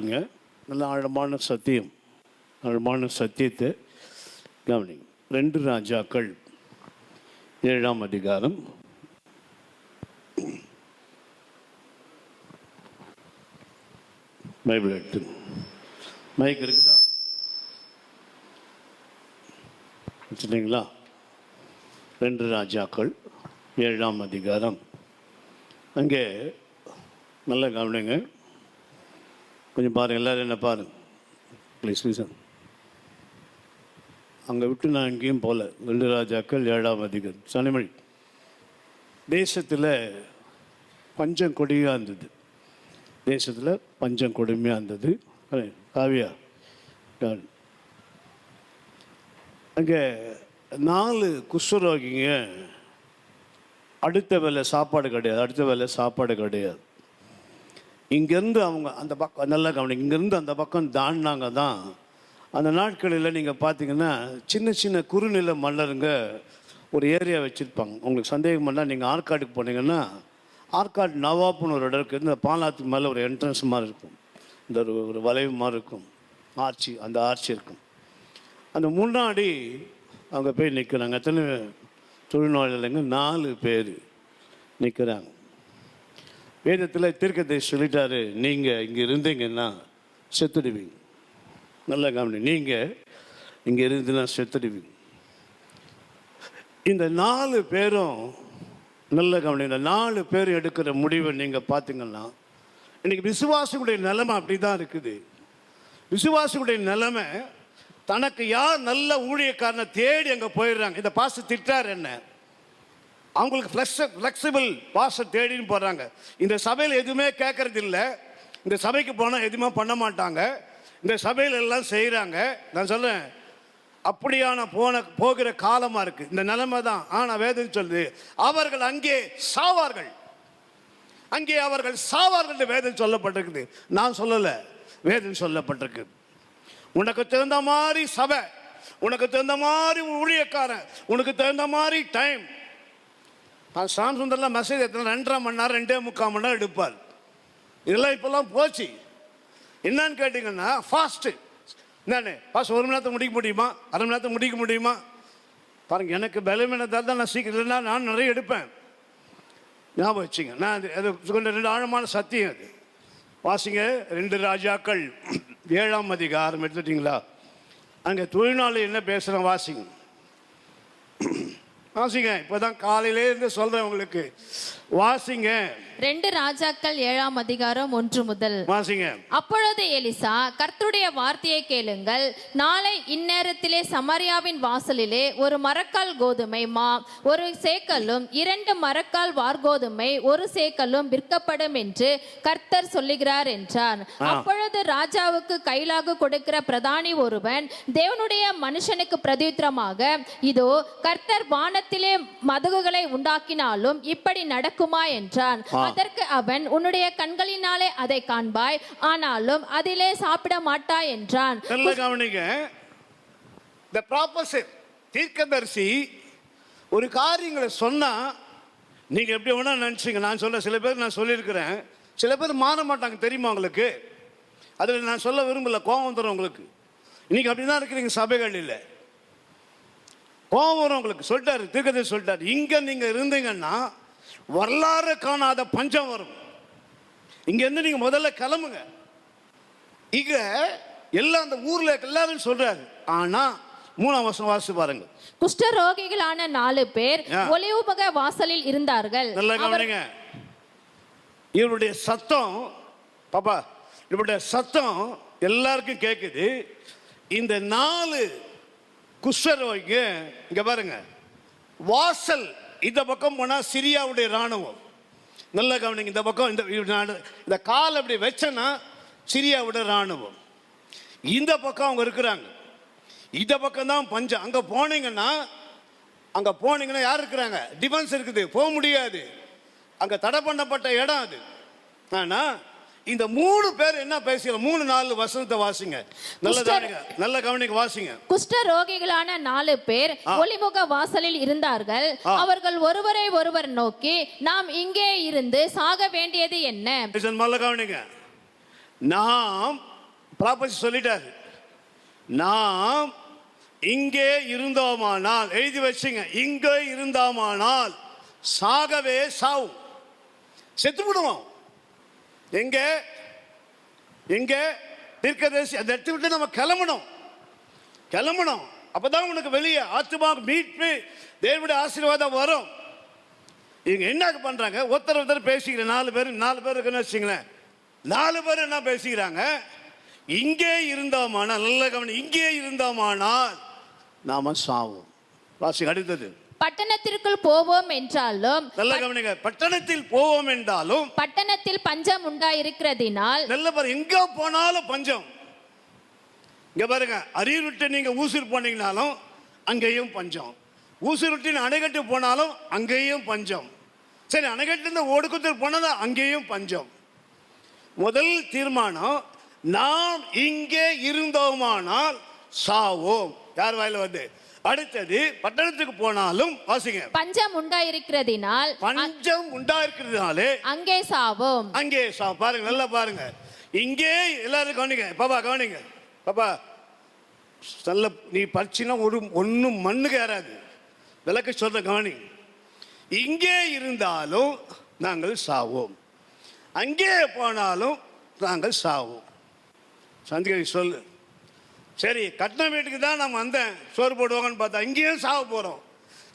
கவனிங்க. நல்ல ஆழமான சத்தியம், ஆழமான சத்தியத்தை கவனிங்க. 2 ராஜாக்கள் 7ஆம் அதிகாரம் பைபிள் எடுத்து மைக் இருக்குதா வச்சுட்டீங்களா? 2 ராஜாக்கள் 7ஆம் அதிகாரம். அங்கே நல்லா கவனிங்க, கொஞ்சம் பாருங்கள், எல்லோரும் என்ன பாருங்கள் ப்ளீஸ் ப்ளீஸ். அங்கே விட்டு நான் எங்கேயும் போகல. 2 ராஜாக்கள் 7ஆம் அதிகாரம். சனிமொழி தேசத்தில் பஞ்சம் கொடியாக இருந்தது. தேசத்தில் பஞ்சம் கொடுமையாக இருந்தது. காவியா அங்கே 4 குஷ்டரோகிங்க அடுத்த வேலை சாப்பாடு கிடையாது. இங்கேருந்து அவங்க அந்த பக்கம் நல்லா கவனிங்க, இங்கேருந்து அந்த பக்கம் தாண்டினாங்க தான். அந்த நாட்களில் நீங்கள் பார்த்தீங்கன்னா சின்ன சின்ன குறுநில மன்னருங்க ஒரு ஏரியா வச்சுருப்பாங்க. உங்களுக்கு சந்தேகம் பண்ணால் நீங்கள் ஆற்காடுக்கு போனீங்கன்னா ஆற்காடு நவாப்புன்னு ஒரு இடம் இருக்குது. இந்த பாலாத்துக்கு மேலே ஒரு என்ட்ரன்ஸ் மாதிரி இருக்கும், இந்த ஒரு வளைவு மாதிரி இருக்கும், ஆர்ச்சி, அந்த ஆர்ச்சி இருக்கும். அந்த முன்னாடி அவங்க போய் நிற்கிறாங்க. எத்தனை தொழில்நோயாளிங்க? 4 பேர் நிற்கிறாங்க. வேதத்தில் தீர்க்கதரிசி சொல்லிட்டாரு, நீங்கள் இங்கே இருந்தீங்கன்னா செத்துடுவீங்க. நல்லா கவனி, நீங்கள் இங்கே இருந்துன்னா செத்துடுவீங்க. இந்த 4 பேரும் நல்ல கவனி, இந்த 4 பேர் எடுக்கிற முடிவை நீங்கள் பார்த்தீங்கன்னா இன்றைக்கி விசுவாசிகளுடைய நிலைமை அப்படி தான் இருக்குது. விசுவாசிகளுடைய நிலைமை தனக்கு யார் நல்ல ஊழியக்காரனை தேடி அங்கே போயிடுறாங்க. இந்த பாச திட்டார் என்ன, அவங்களுக்கு ஃப்ளெக்சிபிள் பாச தேடின்னு போகிறாங்க. இந்த சபையில் எதுவுமே கேட்கறது இல்லை. இந்த சபைக்கு போனால் எதுவுமே பண்ண மாட்டாங்க. இந்த சபையில் எல்லாம் செய்கிறாங்க. நான் சொல்கிறேன், அப்படியான போகிற காலமாக இருக்குது. இந்த நிலைமை தான். ஆனால் வேதம் சொல்லுது, அவர்கள் அங்கே சாவார்கள், அங்கே அவர்கள் சாவார்கள். வேதம் சொல்லப்பட்டிருக்குது, நான் சொல்லலை, வேதம் சொல்லப்பட்டிருக்கு. உனக்கு தகுந்த மாதிரி சபை, உனக்கு தகுந்த மாதிரி ஊழியக்காரன், உனக்கு தகுந்த மாதிரி டைம். சாம் சுந்தர்லாம் மெசேஜ் எத்தனை 2.5 மணி நேரம் 2.75 மணி நேரம் எடுப்பார். இதெல்லாம் இப்போல்லாம் போச்சு. என்னன்னு கேட்டிங்கன்னா ஃபாஸ்ட்டு என்னன்னு ஃபாஸ்ட் 1 மணி நேரத்தை முடிக்க முடியுமா, 1/2 மணி நேரத்தை முடிக்க முடியுமா? பாருங்கள், எனக்கு பலவீனத்தால் தான் நான் சீக்கிரம் இல்லைன்னா நான் நிறைய எடுப்பேன். ஞாபகம் வச்சுங்க. நான் அது கொஞ்சம் 2 ஆழமான சத்தியம். அது வாசிங்க. 2 ராஜாக்கள் 7ஆம் அதிகாரம் எடுத்துட்டிங்களா? அங்கே தொழில்நாள் என்ன பேசுகிறேன் வாசிங்க, வாசிங்க. இப்போதான் காலையிலேருந்து சொல்கிறேன் உங்களுக்கு, வாசிங்க. 2 ராஜாக்கள் 7ஆம் அதிகாரம் 1 முதல் வாசிங்க. அப்பொழுது எலிசா, கர்த்தருடைய வார்த்தையை கேளுங்கள். நாளை இந்நேரத்திலே சமாரியாவின் வாசலிலே 1 மரக்கால் கோதுமை மா 1 சேக்கலும் 2 மரக்கால் வார்கோதுமை 1 சேக்கலும் விற்கப்படும் என்று கர்த்தர் சொல்லுகிறார் என்றார். அப்பொழுது ராஜாவுக்கு கைலாக கொடுக்கிற பிரதானி ஒருவன் தேவனுடைய மனுஷனுக்கு பிரதியுத்தரமாக, இதோ கர்த்தர் வானத்திலே மதகுகளை உண்டாக்கினாலும் இப்படி நடக்குமா என்றான். அதற்கு அவன், உன்னுடைய கண்களினாலே அதை காண்பாய், ஆனாலும் அதிலே சாப்பிட மாட்டாய் என்றான். தீர்க்கதரிசி ஒரு காரியங்களை சொன்னா நீங்க எப்படி வேணா நினைச்சீங்க. நான் சொல்ல சில பேர் நான் சொல்லியிருக்கிறேன், சில பேர் மாற மாட்டாங்க, தெரியுமா உங்களுக்கு? அதில் நான் சொல்ல விரும்பல, கோபம் தரும் உங்களுக்கு. இன்னைக்கு அப்படிதான் இருக்கிறீங்க சபைகளில், கோபம் வரும் உங்களுக்கு. சொல்லிட்டாரு தீர்க்கதரிசி, சொல்லிட்டாரு, இங்க நீங்க இருந்தீங்கன்னா வரலாறு காணாத பஞ்சம் வரும். இங்க இருந்து நீங்க முதல்ல கிளம்புங்க. இங்க எல்லாம் அந்த ஊர்ல எல்லாரும் சொல்றாரு. ஆனா 3ஆம் வசனம் வாசி பாருங்க. குஷ்டரோகிகளான 4 பேர் ஒலிவுமுக வாசலில் இருந்தார்கள். நல்லா கவனிங்க. இவருடைய சத்தம், பாப்பா, இவருடைய சத்தம் எல்லாருக்கும் கேட்குது. இந்த 4 குஷ்டரோகிங்க இங்க பாருங்க, வாசல் இந்த பக்கம் போனால் சிரியாவுடைய இராணுவம். நல்ல கவனிங்க. இந்த பக்கம் இந்த கால் அப்படி வச்சனா சிரியாவுடைய இராணுவம். இந்த பக்கம் அவங்க இருக்கிறாங்க. இந்த பக்கம் தான் பஞ்சம். அங்கே போனீங்கன்னா யார் இருக்கிறாங்க? டிஃபென்ஸ் இருக்குது, போக முடியாது. அங்கே தடை பண்ணப்பட்ட இடம் அது. ஆனால் இந்த 3 பேர் என்ன பேசுகிற 3-4 வசனத்தை வாசிங்க. நல்ல கவனிங்க வாசிங்க. குஷ்டரோகிகளான 4 பேர் ஒலிமுக வாசலில் இருந்தார்கள். அவர்கள் ஒருவரை ஒருவர் நோக்கி, நாம் இங்கே இருந்து சாக வேண்டியது என்ன? நல்ல கவனிங்க. நாம் ப்ராப்பர்ட்டி சொல்லிட்டாரு. நாம் இங்கே இருந்தோமானால், எழுதி வச்சுங்க, இங்கே இருந்தோமானால் சாகவே சாவும், செத்து விடுவோம். எங்க எங்க தீர்க்கதரிசி அந்த இடத்தை விட்டு நம்ம கிளம்பணும். அப்பதான் உனக்கு வெளியே ஆத்துமாவுக்கு மீட்பு, தேவனுடைய ஆசீர்வாதம் வரும். இவங்க என்ன பண்றாங்க, ஒருத்தர் பேசிக்கிறேன், 4 பேர் இருக்குன்னு வச்சுங்களேன். 4 பேர் என்ன பேசிக்கிறாங்க, இங்கே இருந்தோமானால், நல்ல கவனி, இங்கே இருந்தோமானால் நாம சாவோம். வாசிங்க அடுத்தது. பட்டணத்திற்குள் போவோம் என்றாலும், நல்ல கவனிங்க, பட்டணத்தில் போவோம் என்றாலும் பட்டணத்தில் பஞ்சம் உண்டாயிருக்கிறதினால். நல்ல பாருங்க, எங்க போனாலும் பஞ்சம். இங்க பாருங்க, அரியர் விட்டு நீங்க ஊசூர் போனீங்கனாலும் அங்கேயும் பஞ்சம். ஊசூர் விட்டு அணைக்கட்டு போனாலும் அங்கேயும் பஞ்சம். சரி, அணைக்கட்டு ஓடுக்குத்தூர் போனாலும் அங்கேயும் பஞ்சம். முதல் தீர்மானம், நாம் இங்கே இருந்தோமானால் சாவோம். யார் வாயில வந்து? அடுத்தது, பட்டணத்துக்கு போனாலும் வாசிங்க, பஞ்சம் உண்டாயிருக்கிறதினால். பஞ்சம் உண்டாயிருக்கிறதுனாலே அங்கே சாவோம். அங்கே சாவோம். பாருங்க, நல்லா பாருங்க. இங்கே எல்லாரும் கவனிங்க. பாப்பா கவனிங்க, பாப்பா நல்ல, நீ பறிச்சினா ஒன்றும் மண்ணுக்கு ஏறாது. விளக்கு சொல்ற கவனி. இங்கே இருந்தாலும் நாங்கள் சாவோம், அங்கே போனாலும் நாங்கள் சாவோம். சந்திரி சொல்லு. சரி, கட்டின வீட்டுக்கு தான் நம்ம வந்தேன், சோறு போடுவாங்கன்னு பார்த்தா இங்கேயும் சாவ போகிறோம்.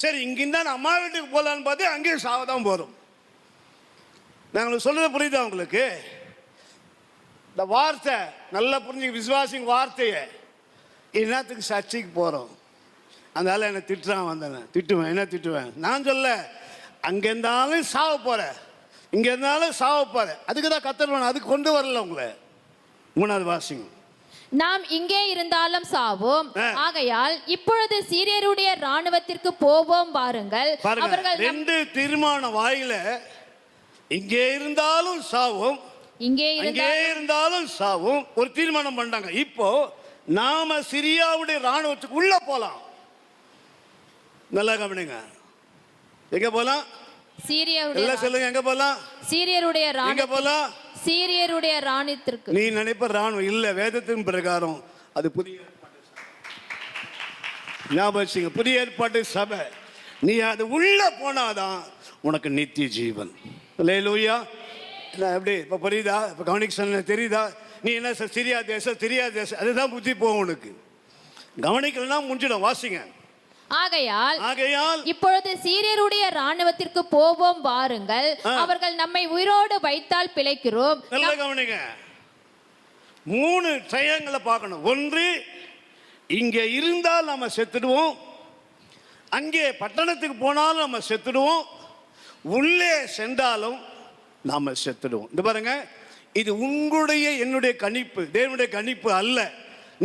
சரி, இங்கிருந்தா நான் அம்மா வீட்டுக்கு போகலான்னு பார்த்து அங்கேயும் சாவ தான் போகிறோம். நாங்கள் சொல்றது புரியுதா உங்களுக்கு? இந்த வார்த்தை நல்லா புரிஞ்சு, விசுவாசிங்க வார்த்தையை. என்னத்துக்கு சர்ச்சைக்கு போகிறோம், அதனால என்னை திட்டுறான், வந்தேன் திட்டுவேன், என்ன திட்டுவேன் நான் சொல்ல. அங்கே இருந்தாலும் சாவ போகிறேன், இங்கே இருந்தாலும் சாவ போகிறேன். அதுக்கு தான் கத்தர் அதுக்கு கொண்டு வரல உங்களை. 3வது வாசிங்க. நாம் இங்கே இருந்தாலும் சாவோம், ஆகையால் இப்பொழுது சீரியருடைய ராணுவத்திற்கு போவோம் பாருங்கள். அவர்கள் 2 தீர்மான வாயில, இங்கே இருந்தாலும் சாவும், இங்கே இருந்தாலும் சாவும், ஒரு தீர்மானம் பண்ணாங்க. இப்போ நாம சிரியாவுடைய ராணுவத்துக்கு உள்ள போலாம். நல்லா கவனிங்க, எங்க போலாம்? சீரியருடைய, சொல்லுங்க, எங்க போலாம்? சீரியருடைய எங்க போலாம்? சீரியருடைய ராணுவத்திற்கு. நீ நினைப்ப ராணுவம் இல்ல, வேதத்தின் பிரகாரம் அது புதிய ஞாபகம், புதிய ஏற்பாட்டு சபை. நீ அது உள்ள போனாதான் உனக்கு நித்திய ஜீவன். அல்லேலூயா. எப்படி இப்ப புரியுதா? இப்ப கவனிக்க தெரியுதா? நீ என்ன சிரியா தேசம் அதுதான் புத்தி போகும் உனக்கு. கவனிக்கலன்னா முடிஞ்சிடும். வாசிங்க. ஆகையால் இப்பொழுது சீரியருடைய ராணுவத்திற்கு போவோம் வாருங்கள், அவர்கள் நம்மை உயிரோடு வைத்தால் பிழைக்கிறோம். நல்லா கவனிங்க, 3 செயல்களை பார்க்கணும். 1, இங்கே இருந்தால் நம்ம செத்துடுவோம், அங்கே பட்டணத்துக்கு போனாலும் நம்ம செத்துடுவோம், உள்ளே சென்றாலும் நாம செத்துடுவோம். இந்த பாருங்க, இது உங்களுடைய என்னுடைய கணிப்பு, தேவனுடைய கணிப்பு அல்ல.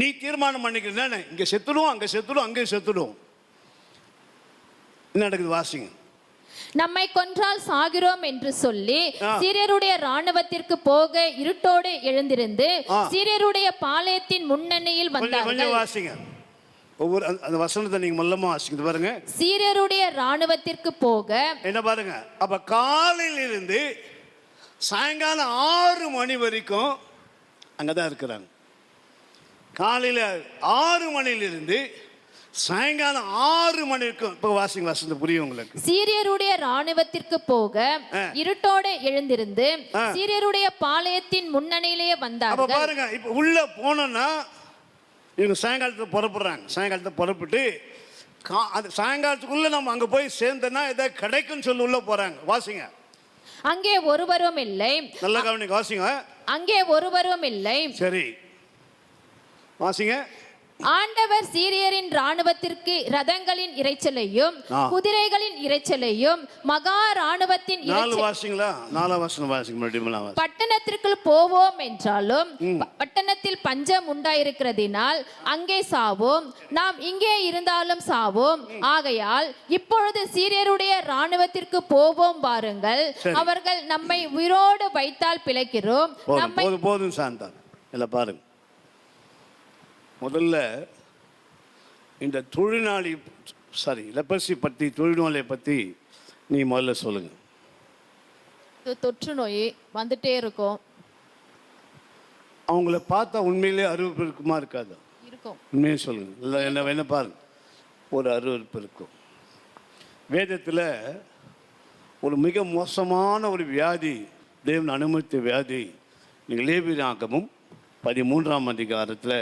நீ தீர்மானம் பண்ணிக்கிறேன், இங்க செத்துடுவோம், அங்க செத்துடுவோம், அங்கே செத்துடுவோம். என்ன நடக்குது வாசிங்க. நம்மை கொன்றால் சாகிறோம் என்று சொல்லி சீரியருடைய ராணுவத்திற்கு போக இருட்டோடு எழுந்திருந்து சீரியருடைய பாளையத்தின் முன்னணியில் வந்தார்கள். வாசிங்க, ஒவ்வொரு அந்த வசனத்தை நீங்க மொல்லமா வாசிங்க. பாருங்க, சீரியருடைய ராணுவத்திற்கு போக என்ன பாருங்க. அப்ப காலையில இருந்து சாயங்காலம் 6 மணி வரைக்கும் அங்கதான் இருக்கிறாங்க. காலையில 6 மணியிலிருந்து சாயங்காலம் 6 மணி இருக்கும். இப்ப வாசிங்க, வசந்த புரியும் உங்களுக்கு. சீரியருடைய ராணுவத்திற்கு போக இருட்டோடு எழுந்திருந்து சீரியருடைய பாளையத்தின் முன்னணியிலேயே வந்தார்கள். அப்ப பாருங்க, இப்ப உள்ள போனோம்னா இவங்க சாயங்காலத்துல புறப்படுறாங்க. சாயங்காலத்தை புறப்பட்டு சாயங்காலத்துக்குள்ள நம்ம அங்க போய் சேர்ந்தோம்னா ஏதாவது கிடைக்கும்னு சொல்லி உள்ள போறாங்க. வாசிங்க. அங்கே ஒருவரும் இல்லை. நல்லா கவனிங்க, வாசிங்க. அங்கே ஒருவரும் இல்லை. சரி, வாசிங்க. ஆண்டவர் சீரியரின் ராணுவத்திற்கு ரதங்களின் இரைச்சலையும் குதிரைகளின் இரைச்சலையும் மகா ராணுவத்தின் பட்டணத்திற்குள் போவோம் என்றாலும் பட்டணத்தில் பஞ்சம் உண்டாயிருக்கிறதினால் அங்கே சாவோம், நாம் இங்கே இருந்தாலும் சாவோம். ஆகையால் இப்பொழுது சீரியருடைய ராணுவத்திற்கு போவோம் பாருங்கள், அவர்கள் நம்மை உயிரோடு வைத்தால் பிழைக்கிறோம். போதும் சாந்தா, இல்ல பாருங்க. முதல்ல இந்த தொழிலாளி லெப்பர்சி பற்றி, தொழில்நோயை பற்றி நீ முதல்ல சொல்லுங்க. தொற்று நோய் வந்துட்டே இருக்கும். அவங்கள பார்த்தா உண்மையிலே அருவருப்பு இருக்குமா இருக்காதா? இருக்கும். உண்மையை சொல்லுங்க. இல்லை என்ன பாருங்க, ஒரு அருவருப்பு இருக்கும். வேதத்தில் ஒரு மிக மோசமான ஒரு வியாதி, தேவன் அனுமதித்த வியாதி. நீங்கள் லேவியராகமம் 13ஆம் அதிகாரத்தில்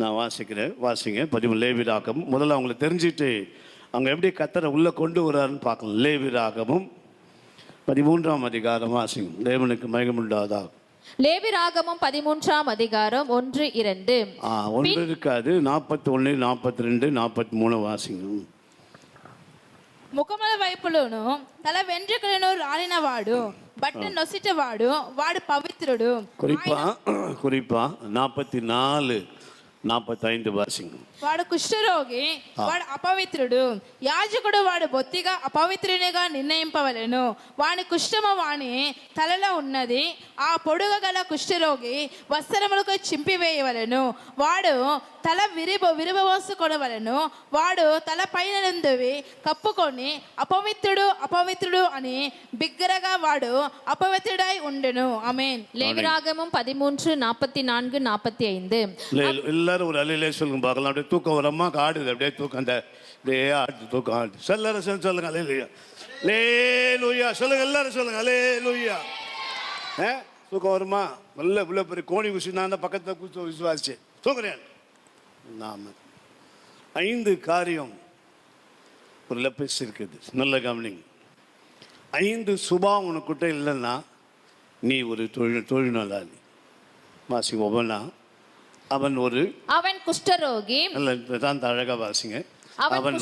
நான் வாசிங்க 13 லேவியராகமம். முதல்ல அவங்கள தெரிஞ்சுட்டு அவங்க எப்படி கர்த்தரை உள்ளே கொண்டு வர்றாருன்னு பார்க்கலாம். லேவியராகமம் 13ஆம் அதிகாரம் வாசிங்க. தேவனுக்கு மகிமை உண்டாதாக. லேவியராகமம் 13ஆம் அதிகாரம் 1, 2. ஒன்று இருக்காது, 41, 42, 43 வாசிங்க. ముఖముల వైపులోను తల వెంట్రుకలను రాలినవాడు బట్ట నొసిటవాడు వాడు పవిత్రుడు. குறிப்பா 44, 45 వాసింగ్. వాడు కుష్ఠరోగి వాడు అపవిత్రుడు. యాజకుడు వాడు బొత్తిగా అపవిత్రునిగా నిర్ణయింపవలెను. వాని కుష్ఠము వాని తలలో ఉన్నది. ఆ పొడుగ గల కుష్ఠరోగి వస్త్రములకు చింపివేయవలెను. వాడు తల విరబోసుకొనవలెను. వాడు తల పైన నుండి కప్పుకొని అపవిత్రుడు అపవిత్రుడు అని బిగ్గరగా వాడు అపవిత్రుడై ఉండును. ఆమేన్. லேவியராகமம் 13, 44, 45. எல்லாரும் ஒரு அலையிலே சொல்லுங்க பார்க்கலாம். அப்படியே தூக்கம் வரமா ஆடுது, அப்படியே தூக்கம் அந்த அப்படியே ஆடுது, தூக்கம் ஆடுது. எல்லாரும் சொல்லுங்க அல்லேலூயா, அல்லேலூயா சொல்லுங்க, எல்லாரும் சொல்லுங்க அல்லேலூயா. தூக்கம் வருமா? நல்ல இவ்வளோ பெரிய கோணி குசி நான் தான் பக்கத்தில் கூத்து விசுவாசிச்சு தூங்குறேன். நாம 5 காரியம் ஒரு லெப்பஸ் இருக்குது. நல்ல கவனிங்க. 5 சுபாவம் உனக்கிட்ட இல்லைன்னா நீ ஒரு தொழிலாளி. வாசி ஒவ்வொன்றா. அவன் குஷ்டரோகி. தான் அழகா வாசிங்க. அவன்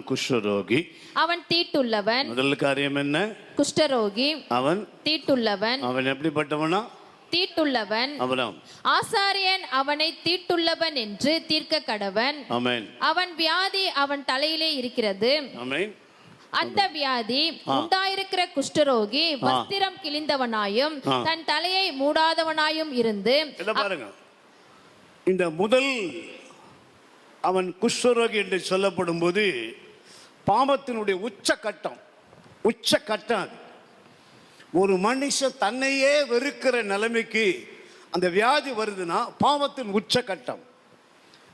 குஷ்டரோகி. அவன் தீட்டுள்ளவன். முதல் காரியம் என்ன? குஷ்டரோகி. அவன் தீட்டுள்ளவன். அவன் எப்படிப்பட்டவனா? தீட்டுள்ளவன். ஆசாரியன் அவனை தீட்டுள்ளவன் என்று தீர்க்க கடவன். அவன் வியாதி அவன் தலையிலே இருக்கிறது. அந்த வியாதி உண்டாயிருக்கிற குஷ்டரோகி வஸ்திரம் கிழிந்தவனாயும் தன் தலையை மூடாதவனாயும் இருந்து. பாருங்க, இந்த முதல் அவன் குஷ்டரோகி என்று சொல்லப்படும் போது பாவத்தினுடைய உச்சகட்டம் அது. ஒரு மனுஷன் தன்னையே வெறுக்கிற நிலைமைக்கு அந்த வியாதி வருதுன்னா பாவத்தின் உச்சகட்டம்.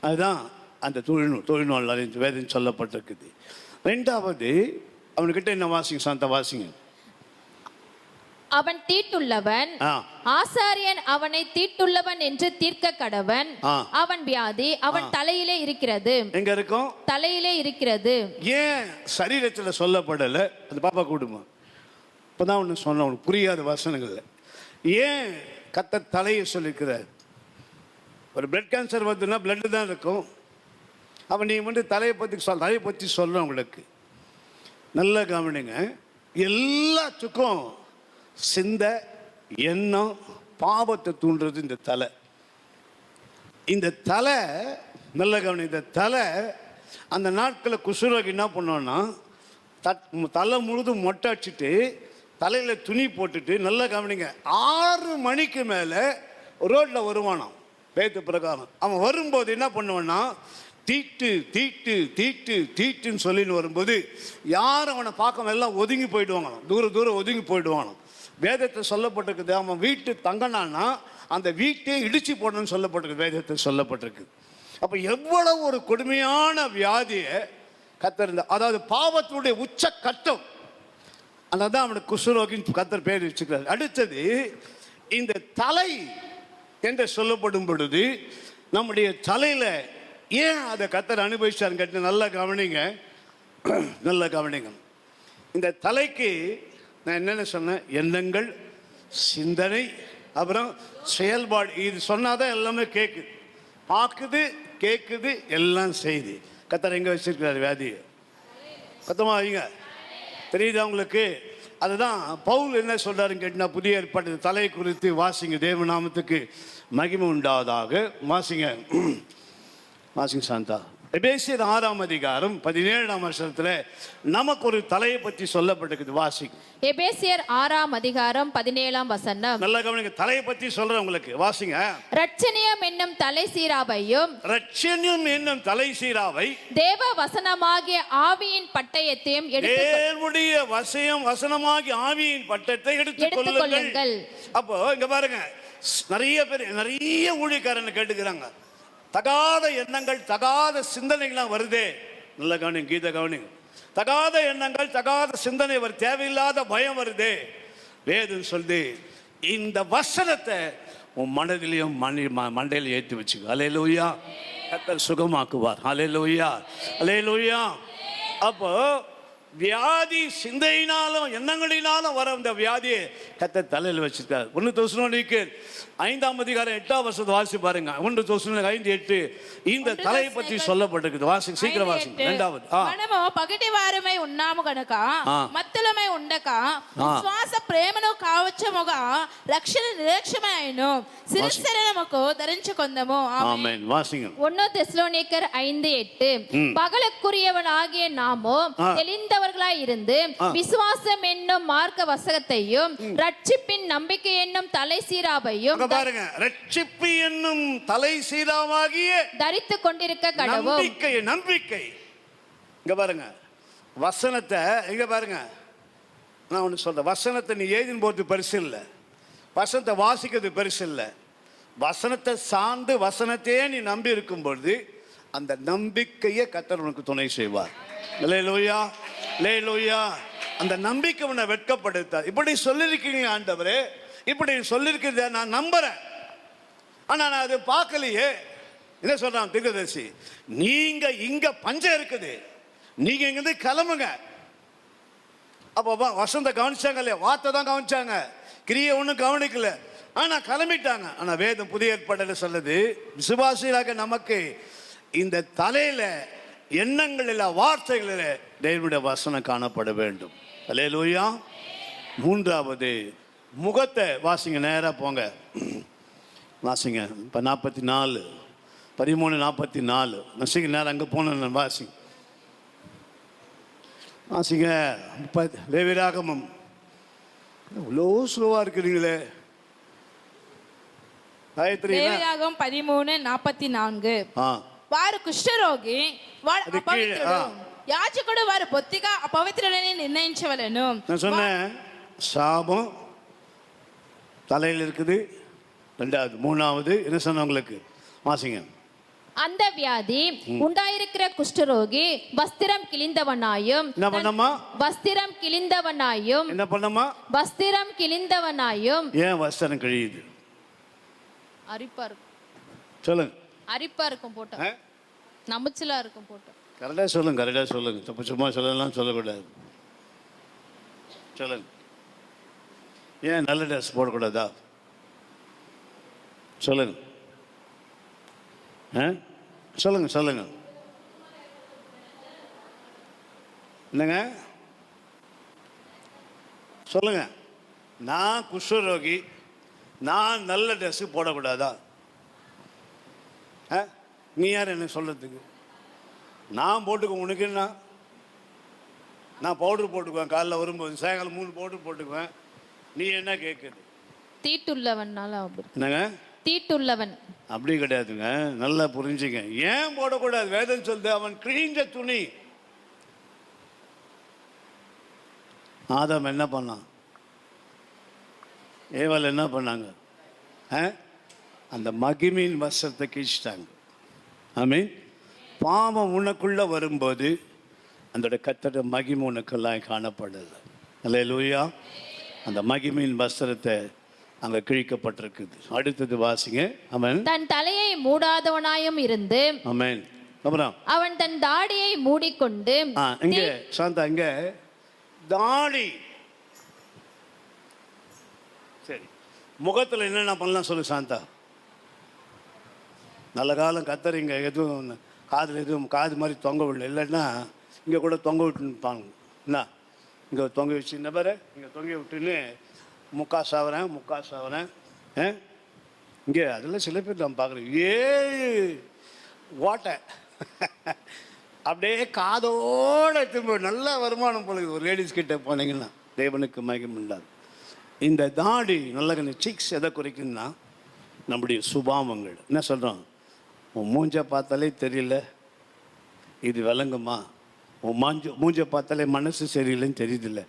அதுதான் அந்த தொழில்நோய் வேதம் சொல்லப்பட்டிருக்குது. 2வது அவன்கிட்ட என்ன வாசிங்க, சாந்த வாசிங்க. அவன் தீட்டுள்ளவன். ஆசாரியன் அவனை தீட்டுள்ளவன் என்று தீர்க்க கடவன். அவன் வியாதி அவன் தலையிலே இருக்கிறது. எங்க இருக்கும்? தலையிலே இருக்கிறது. ஏன் சரீரத்தில் சொல்லப்படல? அது பாப்பா கூடுமா? இப்பதான் ஒன்று சொன்ன, உனக்கு புரியாத வசனங்கள்ல ஏன் கர்த்தர் தலையை சொல்லிக்கிறார்? ஒரு பிளட் கேன்சர் வருதுன்னா பிளட்டு தான் இருக்கும். அவன் நீ தலையை பற்றி சொல்ல உங்களுக்கு நல்ல கவனிங்க. எல்லாத்துக்கும் சிந்த எண்ணம் பாவத்தை தூண்டுறது இந்த தலை. இந்த தலை நல்ல கவனி. இந்த தலை அந்த நாட்களில் குஷ்டரோகி என்ன பண்ணோன்னா தலை முழுதும் மொட்டை அடிச்சுட்டு தலையில் துணி போட்டுட்டு நல்ல கவனிங்க 6 மணிக்கு மேலே ரோட்டில் வருவானாம் வேத பிரகாரம். அவன் வரும்போது என்ன பண்ணுவான்னா தீட்டு தீட்டு தீட்டு தீட்டுன்னு சொல்லின்னு வரும்போது யாரும் அவனை பார்க்க எல்லாம் ஒதுங்கி போயிடுவாங்களாம், தூரம் ஒதுங்கி போயிடுவானாம். வேதத்தை சொல்லப்பட்டிருக்குது. அவன் வீட்டு தங்கினான்னா அந்த வீட்டையே இடிச்சு போடணும்னு சொல்லப்பட்டிருக்கு, வேதத்தை சொல்லப்பட்டிருக்கு. அப்போ எவ்வளவு ஒரு கொடுமையான வியாதியை கத்தர், அதாவது பாவத்தினுடைய உச்ச கட்டம். அதனால தான் அவனுக்கு குஷ்டரோகின்னு கத்தர் பேர் வச்சுக்கிறார். அடுத்தது இந்த தலை என்று சொல்லப்படும் பொழுது நம்முடைய தலையில் ஏன் அதை கத்தர் அனுபவிச்சாருன்னு கேட்டு நல்லா கவனிங்க, நல்லா கவனிங்க. இந்த தலைக்கு நான் என்னென்ன சொன்னேன்? எண்ணங்கள், சிந்தனை, அப்புறம் செயல்பாடு. இது சொன்னாதான் எல்லாமே கேட்குது, பார்க்குது, கேட்குது, எல்லாம் செய்து. கத்தர் எங்கே வச்சிருக்கிறார் வியாதியை? கத்தமாக வைங்க. தெரியுதா உங்களுக்கு? அதுதான் பவுல் என்ன சொல்றாருன்னு கேட்டினா, புதிய ஏற்பாடு தலை குறித்து வாசிங்க. தேவநாமத்துக்கு மகிமை உண்டாவதாக. வாசிங்க சாந்தா. எபேசியர் 6ஆம் அதிகாரம் 17ஆம் வசனத்துல நமக்கு ஒரு தலையை பற்றி சொல்லப்பட்டிருக்குது. வாசிங்க. எபேசியர் 6ஆம் அதிகாரம் 17ஆம் வசனம். நல்ல கவனிங்க, தலையை பற்றி சொல்றேன் உங்களுக்கு. வாசிங்க. ரட்சணியம் என்னும் தலை சீராவையும், ரட்சணியம் என்னும் தலை சீராவை தேவ வசனமாகிய ஆவியின் பட்டயத்தையும் வசனமாகிய ஆவியின் பட்டத்தை எடுத்துக் கொள்ளுங்கள். அப்போ இங்க பாருங்க, நிறைய பேர் நிறைய ஊழியக்காரன்னு கேட்டுக்கிறாங்க. தகாத எண்ணங்கள் தகாத சிந்தனைகள்லாம் வருதே. நல்ல கவனிங்க, கீத கவனிங்க. தகாத எண்ணங்கள் தகாத சிந்தனை வருது, தேவையில்லாத பயம் வருதே. வேதம் சொல்லுது, இந்த வசனத்தை உன் மனதிலையும் மண்டையில் ஏற்றி வச்சுக்க. அல்லேலூயா. கர்த்தர் சுகமாக்குவார். அல்லேலூயா, அல்லேலூயா. அப்போ வியாதி சிந்தையினாலும் எண்ணங்களினாலும் வர அந்த வியாதியை கர்த்தர் தலையில் வச்சிருக்கார். 1 தெசலோனிக்கேயர் 5ஆம் அதிகாரம் 8ஆம் வசனத்தை வாசி பாருங்க. 1 தெசலோனிக்கேயர் 5:8 இந்த தலையை பற்றி சொல்லப்பட்டிருக்குது. வாசிங்க, சீக்கிரம் வாசிங்க. 2வது మనము పగటి వారమై ఉన్నాము గనుక మత్తులమై ఉండక శ్వాస ప్రేమను కావచ్చముగా రక్షణ నిరీక్షమైను శిరస్సరముకు ధరించుకొందము. ஆமென். வாசிங்க. 1 தெசலோனிக்கேயர் 5:8 பகலுக்குரியவனாகிய நாமோ தெளிந்தவர்களாய் இருந்து விசுவாசம் என்னும் மார்க்க வசகத்தையும் ரட்சிப்பின் நம்பிக்கை என்னும் தலை சீராவையும் பாருங்க, ரட்சிப்பு என்னும் தலை சீராவாகிய தரித்து கொண்டிருக்க கடவும். நம்பிக்கை. இங்க பாருங்க, வசனத்தை இங்க பாருங்க. நான் ஒன்று சொல்றேன், வசனத்தை நீ எழுதின் போது பெருசு இல்லை, வசனத்தை வாசிக்கிறது பெருசு இல்லை. வசனத்தை சார்ந்து வசனத்தையே நீ நம்பி இருக்கும் பொழுது அந்த நம்பிக்கையை கர்த்தர் உனக்கு துணை செய்வார். அல்லேலூயா, அல்லேலூயா. அந்த நம்பிக்கை உன்னை வெட்கப்படுத்தார். இப்படி சொல்லியிருக்கீங்க ஆண்டவரே, இப்படி சொல்லியிருக்கிறத நான் நம்புறேன், ஆனா நான் அது பார்க்கலையே. என்ன சொல்றான் தீர்க்கதரிசி? நீங்க இங்க பஞ்சம் இருக்குது, நீங்க இங்கிருந்து கிளம்புங்க. அப்போ வசந்த கவனிச்சாங்க இல்லையா? வார்த்தை தான் கவனிச்சாங்க, கிரியை ஒன்றும் கவனிக்கல, ஆனா கிளம்பிட்டாங்க. ஆனா வேதம் புதிய ஏற்பாடுல சொல்லுது, விசுவாசிகளாக நமக்கு இந்த தலையில எண்ணங்களில் வார்த்தைகளில் தேவனுடைய வசனம் காணப்பட வேண்டும். அல்லேலூயா. 3வது முகத்தை வாசிங்க, நேராக போங்க, வாசிங்க. இப்போ 44 13 44 வாசிங்க, நேரம் அங்கே போன வாசிங்க, வாசிங்க. 30 லேவியராகமம். இவ்வளோ ஸ்லோவாக இருக்கிறீங்களே. லேவியராகமம் 13:44 వారు కుష్ఠరోగి వాడు అపవిత్రుడు, యాజకుడు వారు బొత్తిగా అపవిత్రులని నిర్ణయించవలెను. நான் சொன்னேன், சாபம் தலையில் இருக்குது. 2வது 3வது என்ன சொன்ன உங்களுக்கு? வாசிங்க. அந்த வியாதி உண்டாயிருக்கிற குஷ்டரோகி வஸ்திரம் கிழிந்தவனாயும் என்ன பண்ணமா? வஸ்திரம் கிழிந்தவனாயும். என்ன பண்ணமா? வஸ்திரம் கிழிந்தவனாயும். ஏன் வஸ்திரம் கிழியுது? அரிப்பா இருக்கும். சொல்லுங்க. அரிப்பா இருக்கும் போட்டோம், நமுச்சலா இருக்கும் போட்டோம். கரெக்டாக சொல்லுங்க, கரெக்டாக சொல்லுங்க. தப்பு சும்மா சொல்லலாம் சொல்லக்கூடாது. சொல்லுங்க. ஏன் நல்ல ட்ரெஸ் போடக்கூடாதா? சொல்லுங்க. சொல்லுங்க சொல்லுங்க. என்னங்க சொல்லுங்க. நான் குஷ்டரோகி, நான் நல்ல ட்ரெஸ்ஸு போடக்கூடாதா? நீ யார் என்ன சொல்கிறதுக்கு? நான் போட்டுக்குவேன், உனக்கு என்ன? நான் பவுட்ரு போட்டுக்குவேன், காலைல வரும்போது சாயங்காலம் 3 பவுட்ரு போட்டுக்குவேன், நீ என்ன கேட்குது? தீட்டுள்ளவனால அப்படி. என்னங்க? தீட்டுள்ளவன் அப்படி கிடையாதுங்க, நல்லா புரிஞ்சுங்க. ஏன் போடக்கூடாது? வேதம் சொல்லுது, அவன் கிழிஞ்ச துணி. ஆதாம் என்ன பண்ணான்? ஏவாள் என்ன பண்ணாங்க? அந்த மகிமையின் வஸ்திரத்தை கிழிச்சிட்டாங்க. ஆமென். பாவம் உனக்குள்ள வரும்போது அந்த கர்த்தருடைய மகிமை உனக்கெல்லாம் காணப்படுது. அல்லேலூயா. அந்த மகிமையின் வஸ்திரத்தை அங்க கிழிக்கப்பட்டிருக்குது. அடுத்தது வாசிங்க. அவன் தன் தலையை மூடாதவனாயும் இருந்து. ஆமென். அப்புறம் அவன் தன் தாடியை மூடிக்கொண்டு. இங்க சாந்தா, இங்க தாடி. சரி, முகத்துல என்னென்ன பண்ணலாம் சொல்லு சாந்தா. நல்ல காலம் கத்தர் இங்கே எதுவும் காதில் எதுவும் காது மாதிரி தொங்க விடல, இல்லைன்னா இங்கே கூட தொங்க விட்டுப்பாங்க. என்ன இங்கே தொங்க வச்சு இந்த பாரு, இங்கே தொங்க விட்டுன்னு முக்காசாவறேன். இங்கே அதெல்லாம் சில பேர் நான் பார்க்குறேன், ஓட்டை அப்படியே காதோடு திரும்ப நல்ல வருமானம் போல. ஒரு லேடிஸ் கிட்ட போனீங்கன்னா தேவனுக்கு மகிமை உண்டாது. இந்த தாடி நல்ல சிக்ஸ் எதை குறைக்குன்னா நம்முடைய சுபாவங்கள். என்ன சொல்கிறோம்? உன் மூஞ்சை பார்த்தாலே தெரியல இது விளங்குமா? உன் மூஞ்சை பார்த்தாலே மனசு சரியில்லைன்னு தெரியுதில்ல.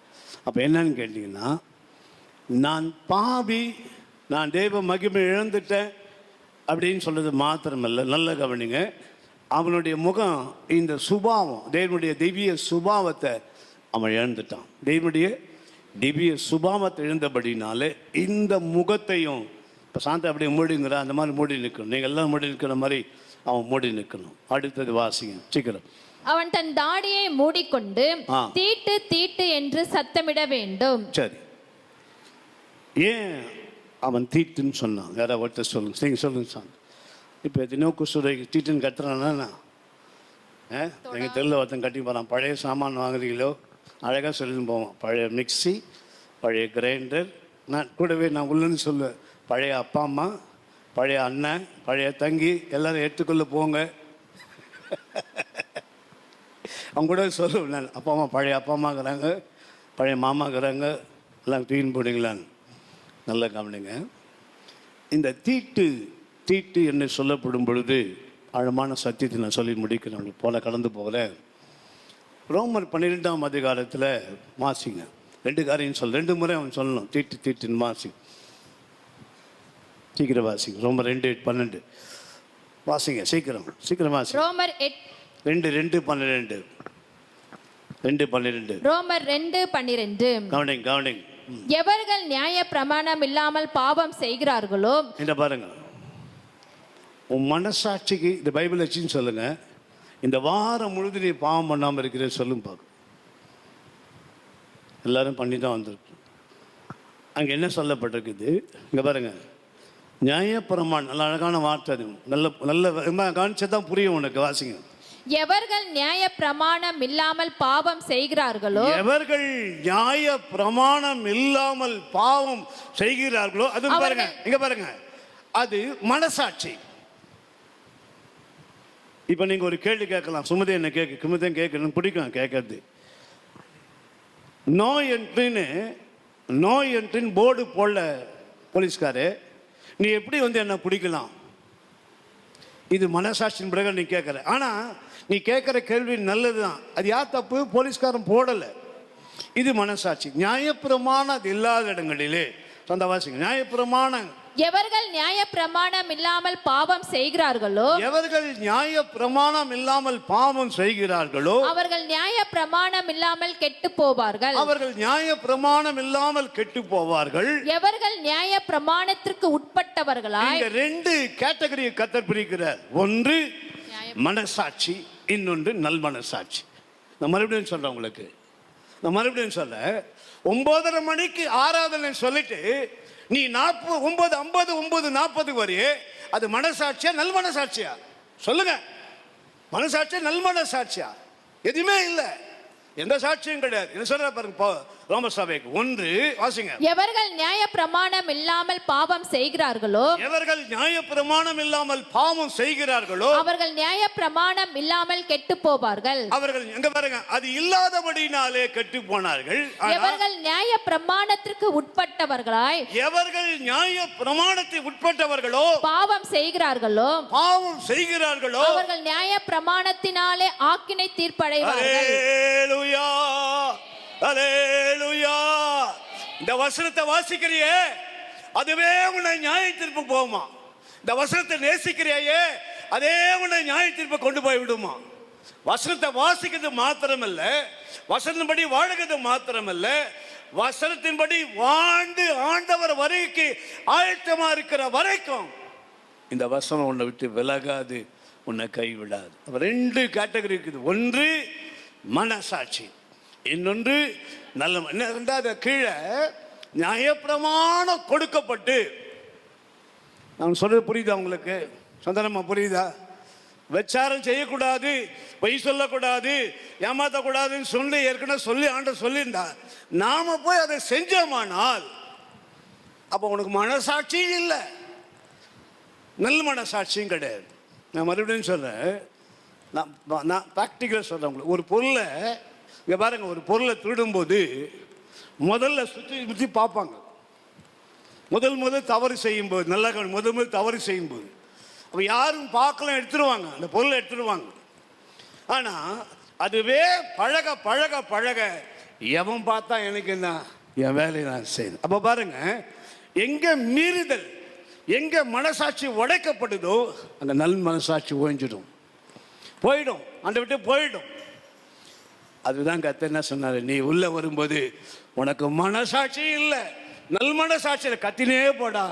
அப்போ என்னன்னு கேட்டிங்கன்னா, நான் பாவி, நான் தெய்வ மகிமை இழந்துட்டேன் அப்படின்னு சொல்றது மாத்திரமல்ல, நல்ல கவனிங்க, அவனுடைய முகம், இந்த சுபாவம், தேவனுடைய திவ்ய சுபாவத்தை அவன் இழந்துட்டான். தேவனுடைய திவ்ய சுபாவத்தை இழந்தபடினாலே இந்த முகத்தையும், இப்போ சாந்தா அப்படியே மூடிங்கிற அந்த மாதிரி மூடி நிற்கணும். நீங்கள் எல்லாம் மூடி நிற்கிற மாதிரி அவன் மூடி நிற்கணும். அடுத்தது வாசிங்க சீக்கிரம். அவன் தன் தாடியை மூடிக்கொண்டு தீட்டு தீட்டு என்று சத்தமிட வேண்டும். சரி, ஏன் அவன் தீட்டுன்னு சொன்னான்? யாராவது ஒருத்தர் சொல்லுங்க, நீங்கள் சொல்லுங்க சார். இப்போ எத்தனையோ குசுரை தீட்டுன்னு கட்டுறானா? எங்கள் தெருவில் ஒருத்தன் கட்டி போகிறான். பழைய சாமான் வாங்குறீங்களோ அழகாக சொல்லின்னு போவான். பழைய மிக்சி, பழைய கிரைண்டர், நான் கூடவே நான் உள்ளன்னு சொல்லுவேன், பழைய அப்பா அம்மா, பழைய அண்ணன், பழைய தங்கி எல்லோரும் எடுத்துக்கொள்ள போங்க. அவங்க கூட சொல்லுவேன் நான், அப்பா அம்மா, பழைய அப்பா அம்மாங்கிறாங்க, பழைய மாமாங்கிறாங்க, எல்லாம் தூக்கின்னு போனீங்களான்னு. நல்லா கவனிங்க. இந்த தீட்டு தீட்டு என்று சொல்லப்படும் பொழுது ஆழமான சத்தியத்தை நான் சொல்லி முடிக்கிறேன், உங்களுக்கு போல கடந்து போகிறேன். ரோமர் 12ஆம் அதிகாரத்தில் வாசிங்க. 2 காரியம் 2 முறை அவன் சொல்லணும், தீட்டு தீட்டுன்னு வாசிங்க. சீக்கிரம் வாசிங்க. ரோமர் 2:12 வாசிங்க. சீக்கிரம் சீக்கிரம் வாசிங்க. ரோமர் 2:12 2:12 ரோமர் 2:12 கவனிங்க கவனிங்க. எவர்கள் நியாய பிரமாணம் இல்லாமல் பாவம் செய்கிறார்களோ, இந்த பாருங்க, உன் மனசாட்சிக்கு இந்த பைபிள் வச்சுன்னு சொல்லுங்க, இந்த வாரம் முழுது நீ பாவம் பண்ணாமல் இருக்கிற சொல்லும் பார்க்க. எல்லாரும் பண்ணி தான் வந்திருக்கு. அங்கே என்ன சொல்லப்பட்டிருக்குது இங்கே பாருங்க, நியாயப்பிரமாணம். நல்ல அழகான வார்த்தை அது. நல்ல நல்ல கவனிச்சா தான் புரியும் உனக்கு. வாசிங்க. எவர்கள் நியாய பிரமாணம் இல்லாமல் பாவம் செய்கிறார்களோ, எவர்கள் நியாய பிரமாணம் இல்லாமல் பாவம் செய்கிறார்களோ, அது பாருங்க, இங்க பாருங்க, அது மனசாட்சி. இப்ப நீங்க ஒரு கேள்வி கேட்கலாம், சுமதி என்ன கேட்கணும், பிடிக்கும் கேட்கறது. நோய் என்ட்ரின்னு போர்டு போடல போலீஸ்காரு, நீ எப்படி என்ன பிடிக்கலாம்? இது மனசாட்சியின் பிறகு நீ கேட்குற. ஆனால் நீ கேட்குற கேள்வி நல்லது தான். அது யார் தப்பு? போலீஸ்காரன் போடலை. இது மனசாட்சி. நியாயப்பிரமாணம் அது இல்லாத இடங்களிலே சொந்தவாசிங்க. நியாயப்பிரமாணம் எவர்கள் நியாய பிரமாணம் இல்லாமல் பாவம் செய்கிறார்களோ, எவர்கள் நியாய பிரமாணம் இல்லாமல் பாவம் செய்கிறார்களோ, அவர்கள் நியாய பிரமாணம் இல்லாமல் கெட்டு போவார்கள். அவர்கள் நியாய பிரமாணம் இல்லாமல் கெட்டு போவார்கள். எவர்கள் நியாய பிரமாணத்திற்கு உட்பட்டவர்களாய். இந்த 2 கேட்டகரியை கர்த்தர் பிரிக்கிறார். ஒன்று மனசாட்சி, இன்னொன்று நல் மனசாட்சி. நான் மறுபடியும் சொல்றேன் உங்களுக்கு, நான் மறுபடியும் சொல்றேன். 9:30 மணிக்கு ஆராதனை சொல்லிட்டு நீ 9:50 9:40 வரையே அது மனசாட்சியா நல் மனசாட்சியா? சொல்லுங்க. மனசாட்சியா நல் மனசாட்சியா? எதுவுமே இல்லை, எந்த சாட்சியும் கிடையாது. என்ன சொல்ற பாருங்க ரோமர் சபைக்கு. 1 வாசிங்க. எவர்கள் நியாய பிரமாணம் இல்லாமல் பாவம் செய்கிறார்களோ, எவர்கள் நியாய பிரமாணம் இல்லாமல் பாவம் செய்கிறார்களோ, அவர்கள் நியாய பிரமாணம் இல்லாமல் கெட்டு போவார்கள். அவர்கள் எங்க பாருங்க, அது இல்லாதபடினாலே கெட்டு போனார்கள். எவர்கள் நியாய பிரமாணத்திற்கு உட்பட்டவர்களாய். எவர்கள் நியாய பிரமாணத்தை உட்பட்டவர்களோ பாவம் செய்கிறார்களோ, அவர்கள் நியாய பிரமாணத்தினாலே ஆக்கினை தீர்ப்படைவார்கள். அல்லேலூயா, அல்லேலூயா. இந்த வசனத்தை வாசிக்கிறியே, அதுவே உன்னை நியாய தீர்ப்பு போகுமா? இந்த வசனத்தை நேசிக்கிறியே, அதே உன்னை நியாய தீர்ப்பு கொண்டு போய் விடுமா? வசனத்தை வாசிக்கிறது மாத்திரமல்ல, வசனத்தின்படி வாழுகிறது மாத்திரமல்ல, வசனத்தின்படி வாழ்ந்து ஆண்டவர் வரைக்கும் ஆயத்தமா இருக்கிற வரைக்கும் இந்த வசனம் உன்னை விட்டு விலகாது, உன்னை கைவிடாது. 2 கேட்டகரி இருக்குது. ஒன்று மனசாட்சி, இன்னொன்று நல்ல. 2வது கீழே நியாயப்பிரமாணம் கொடுக்கப்பட்டு, நான் சொல்றது புரியுதா உங்களுக்கு? சந்தனமா புரியுதா? விசாரம் செய்யக்கூடாது, பொய் சொல்லக்கூடாது, ஏமாற்றக்கூடாதுன்னு சொல்லி ஏற்கனவே சொல்லி ஆண்டவர் சொல்லியிருந்தா, நாம போய் அதை செஞ்சோமானால் அப்போ உனக்கு மனசாட்சியும் இல்லை, நல்ல மனசாட்சியும் கிடையாது. நான் மறுபடியும் சொல்றேன், நான் ப்ராக்டிக்கலாக சொல்கிறேன் உங்களுக்கு. ஒரு பொருளை இங்கே பாருங்கள், ஒரு பொருளை திருடும்போது முதல்ல சுற்றி பார்ப்பாங்க. முதல் தவறு செய்யும்போது, நல்லா முதல் தவறு செய்யும்போது அப்போ யாரும் பார்க்கலாம், எடுத்துருவாங்க, அந்த பொருளை எடுத்துருவாங்க. ஆனால் அதுவே பழக பழக பழக எவன் பார்த்தா எனக்கு என்ன, என் வேலையை நான் செய்யணும். அப்போ பாருங்க, எங்கே மீறுதல், எங்கே மனசாட்சி உடைக்கப்படுதோ அங்கே நல் மனசாட்சி ஓய்ஞ்சிடும், போயிடும், அந்த விட்டு போயிடும். அதுதான் கர்த்தர் என்ன சொன்னார், நீ உள்ள வரும்போது உனக்கு மனசாட்சி இல்லை, நல் மனசாட்சியில் கத்தினே போடா,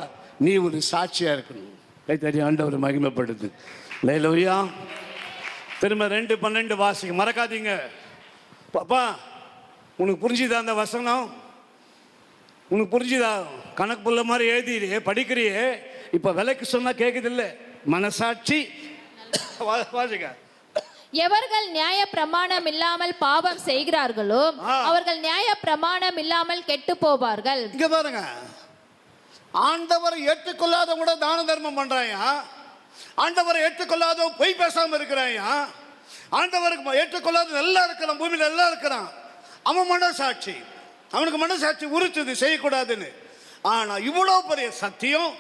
நீ ஒரு சாட்சியா இருக்கணும். கைத்தறி ஆண்டவர் மகிமைப்படுது. லேலூயா. திரும்ப 2:12 வாசிங்க, மறக்காதீங்க. பாப்பா உனக்கு புரிஞ்சுதா அந்த வசனம்? உனக்கு புரிஞ்சுதா? கணக்கு புள்ள மாதிரி எழுதிறியே, படிக்கிறியே, இப்போ விலைக்கு சொன்னா கேட்குது இல்லை. மனசாட்சி வாசிக்க. எவர்கள் நியாய பிரமாணம் இல்லாமல் பாவம் செய்கிறார்களோ அவர்கள் நியாய பிரமாணம் இல்லாமல் கெட்டு போவார்கள். இங்க பாருங்க, ஆண்டவரை ஏற்றுக்கொள்ளாத கூட தான தர்மம் பண்றாயா, ஆண்டவரை ஏற்றுக்கொள்ளாத பொய் பேசாம இருக்கிறாயா, ஆண்டவருக்கு ஏற்றுக்கொள்ளாத நல்லா இருக்கிறான், பூமியில நல்லா இருக்கிறான், அவன் மனசாட்சி, அவனுக்கு மனசாட்சி உறுத்துது செய்யக்கூடாதுன்னு. ஆனா இவ்வளோ பெரிய சத்தியம்,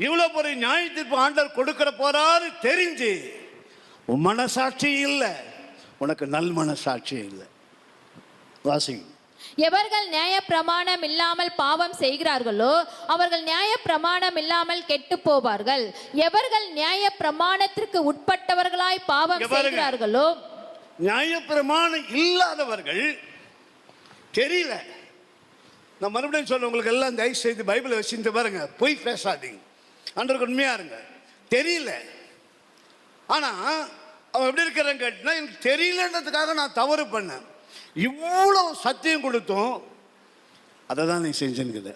இவ்வளோ பெரிய நியாய தீர்ப்பு ஆண்டவர் கொடுக்கிற போறாரு தெரிஞ்சு உன் மனசாட்சி இல்லை, உனக்கு நல் மனசாட்சி இல்லை. வாசிங்க. எவர்கள் நியாய பிரமாணம் இல்லாமல் பாவம் செய்கிறார்களோ அவர்கள் நியாய பிரமாணம் இல்லாமல் கெட்டு போவார்கள். எவர்கள் நியாய பிரமாணத்திற்கு உட்பட்டவர்களாய் பாவம் செய்கிறார்களோ. நியாய பிரமாணம் இல்லாதவர்கள் தெரியல. நான் மறுபடியும் சொல்ல, உங்களுக்கு எல்லாம் தயவு செய்து பைபிளை வச்சுட்டு பாருங்க, பொய் பேசாதீங்க, ஆண்டவருக்கு உண்மையா இருங்க. தெரியல, ஆனா அவன் எப்படி இருக்கிறான்னு கேட்டா, எனக்கு தெரியலன்றதுக்காக நான் தவறு பண்ணேன், இவ்வளவு சத்தியம் கொடுத்தோம், அதை தான் நீ செஞ்சுன்னுக்குத.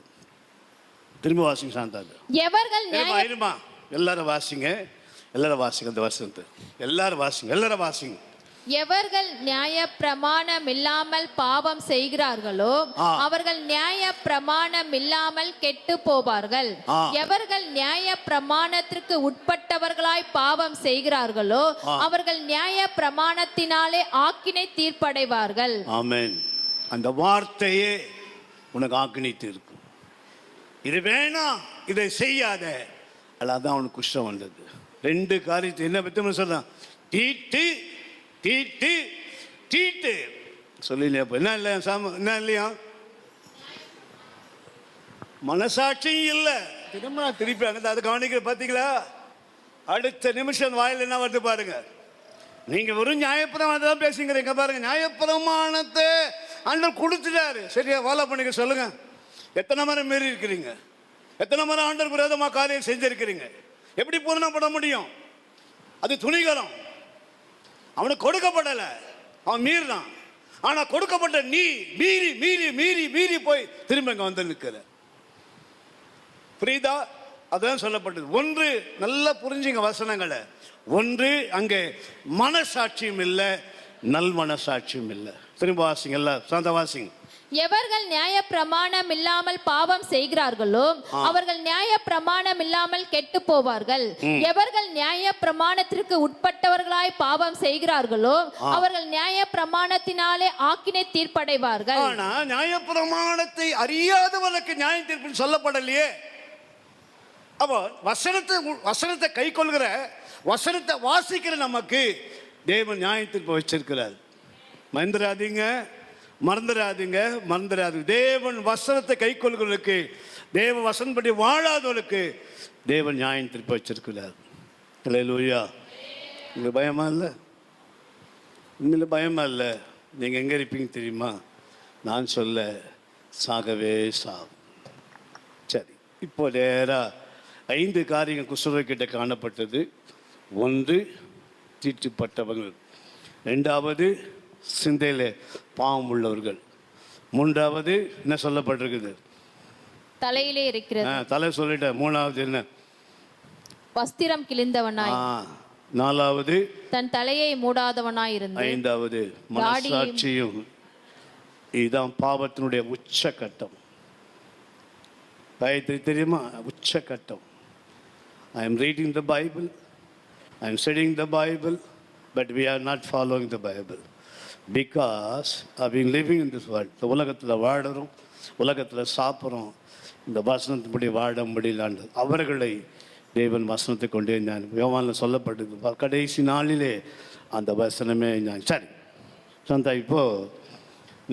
திரும்ப வாசிங்க சாந்தாது. எவர்கள் எல்லாரும் வாசிங்க, எல்லாரும் வாசிங்க, அந்த வசனத்தை எல்லாரும் வாசிங்க, எல்லாரும் வாசிங்க. எவர்கள் நியாய பிரமாணம் இல்லாமல் பாவம் செய்கிறார்களோ அவர்கள் நியாய பிரமாணம் இல்லாமல் கெட்டு போவார்கள். எவர்கள் நியாய பிரமாணத்திற்கு உட்பட்டவர்களாய் பாவம் செய்கிறார்களோ அவர்கள் நியாய பிரமாணத்தினாலே ஆக்கினை தீர்ப்படைவார்கள். ஆமென். அந்த வார்த்தையே உனக்கு ஆக்கினை தீர்ப்பு. இது வேணாம், இதை செய்யாத, அதான் அவனுக்கு குஷ்டம் வந்தது. 2 காரியத்தை என்ன பத்தி சொல்றான், தீட்டு தீட்டு தீட்டு சொல்லலையா? என்ன இல்லையா சாம, என்ன இல்லையா? மனசாட்சியும் இல்லை. திரும்ப நான் திருப்பி அங்கே அதை கவனிக்கிற பார்த்தீங்களா? அடுத்த நிமிஷம் வாயில் என்ன வருது பாருங்க. நீங்க வெறும் நியாயப்பிரமாணத்தை தான் பேசுங்கிறீங்க பாருங்க. நியாயப்பிரமாணத்தை ஆண்டவர் கொடுத்துட்டாரு, சரியா ஃபாலோ பண்ணிக்க சொல்லுங்க. எத்தனை முறை மீறி இருக்கிறீங்க, எத்தனை முறை ஆண்டவர் விரோதமாக காரியம் செஞ்சிருக்கிறீங்க, எப்படி பூர்ணப்பட முடியும்? அது துணிகரம். அவனுக்கு கொடுக்கப்படல, அவன் மீறினான். ஆனா கொடுக்கப்பட்ட நீ மீறி மீறி மீறி மீறி போய் திரும்ப இங்க வந்து நிற்கிற. புரியுதா? அதான் சொல்லப்பட்டது. ஒன்று, நல்லா புரிஞ்சுங்க வசனங்களை. ஒன்று, அங்கே மனசாட்சியும் இல்லை, நல் மனசாட்சியும் இல்லை. திரும்ப வாசிங்க, எல்லாம் சாந்த வாசிங்க. எவர்கள் நியாய பிரமாணம் இல்லாமல் பாவம் செய்கிறார்களோ அவர்கள் நியாய பிரமாணம் இல்லாமல் கெட்டு போவார்கள். எவர்கள் நியாய பிரமாணத்திற்கு உட்பட்டவர்களாய் பாவம் செய்கிறார்களோ அவர்கள் நியாய பிரமாணத்தினாலே ஆக்கினை தீர்ப்படைவார்கள். ஆனா நியாய பிரமாணத்தை அறியாதவனுக்கு நியாய தீர்ப்பு சொல்லப்படலையே. அப்போ வசனத்தை கை கொள்கிற, வசனத்தை வாசிக்கிற நமக்கு தேவன் நியாய தீர்ப்பு வச்சிருக்கிறார். மறந்துடாதீங்க. தேவன் வசனத்தை கை கொள்கிறவர்களுக்கு, தேவ வசனப்படி வாழாதவர்களுக்கு தேவன் நியாயம் திருப்பி வச்சிருக்கிறார். அல்லேலூயா. உங்களுக்கு பயமா இல்லை? உண்மையில பயமா இல்லை? நீங்கள் எங்கே இருப்பீங்க தெரியுமா? நான் சொல்ல சாகவே சாகும். சரி, இப்போ நேராக 5 காரியங்கள் குசுரக்கிட்ட காணப்பட்டது. 1, தீட்டுப்பட்டவர்கள். 2வது, சிந்தையில் பாவம் உள்ளவர்கள். 3வது என்ன சொல்லப்பட்டிருக்குது? தலையிலே இருக்கிறது. தலை சொல்லிட்ட. 3வது என்ன? வஸ்திரம் கிழிந்தவனாய். 4வது தன் தலையை மூடாதவனாய் இருந்து. 5வது மனசாட்சியும். இதுதான் பாவத்தினுடைய உச்சகட்டம். காயத்ரி தெரியுமா? உச்சகட்டம். I am reading the Bible, I am studying the Bible, but we are not following the Bible. Because I've been living in this world. இந்த உலகத்தில் வாடுறோம், உலகத்தில் சாப்பிட்றோம், இந்த வசனத்தின்படி வாட முடியலான்னு அவர்களை தேவன் வசனத்தை கொண்டே நான் யோவானில் சொல்லப்பட்டது. கடைசி நாளிலே அந்த வசனமே நான். சரி சந்தா, இப்போது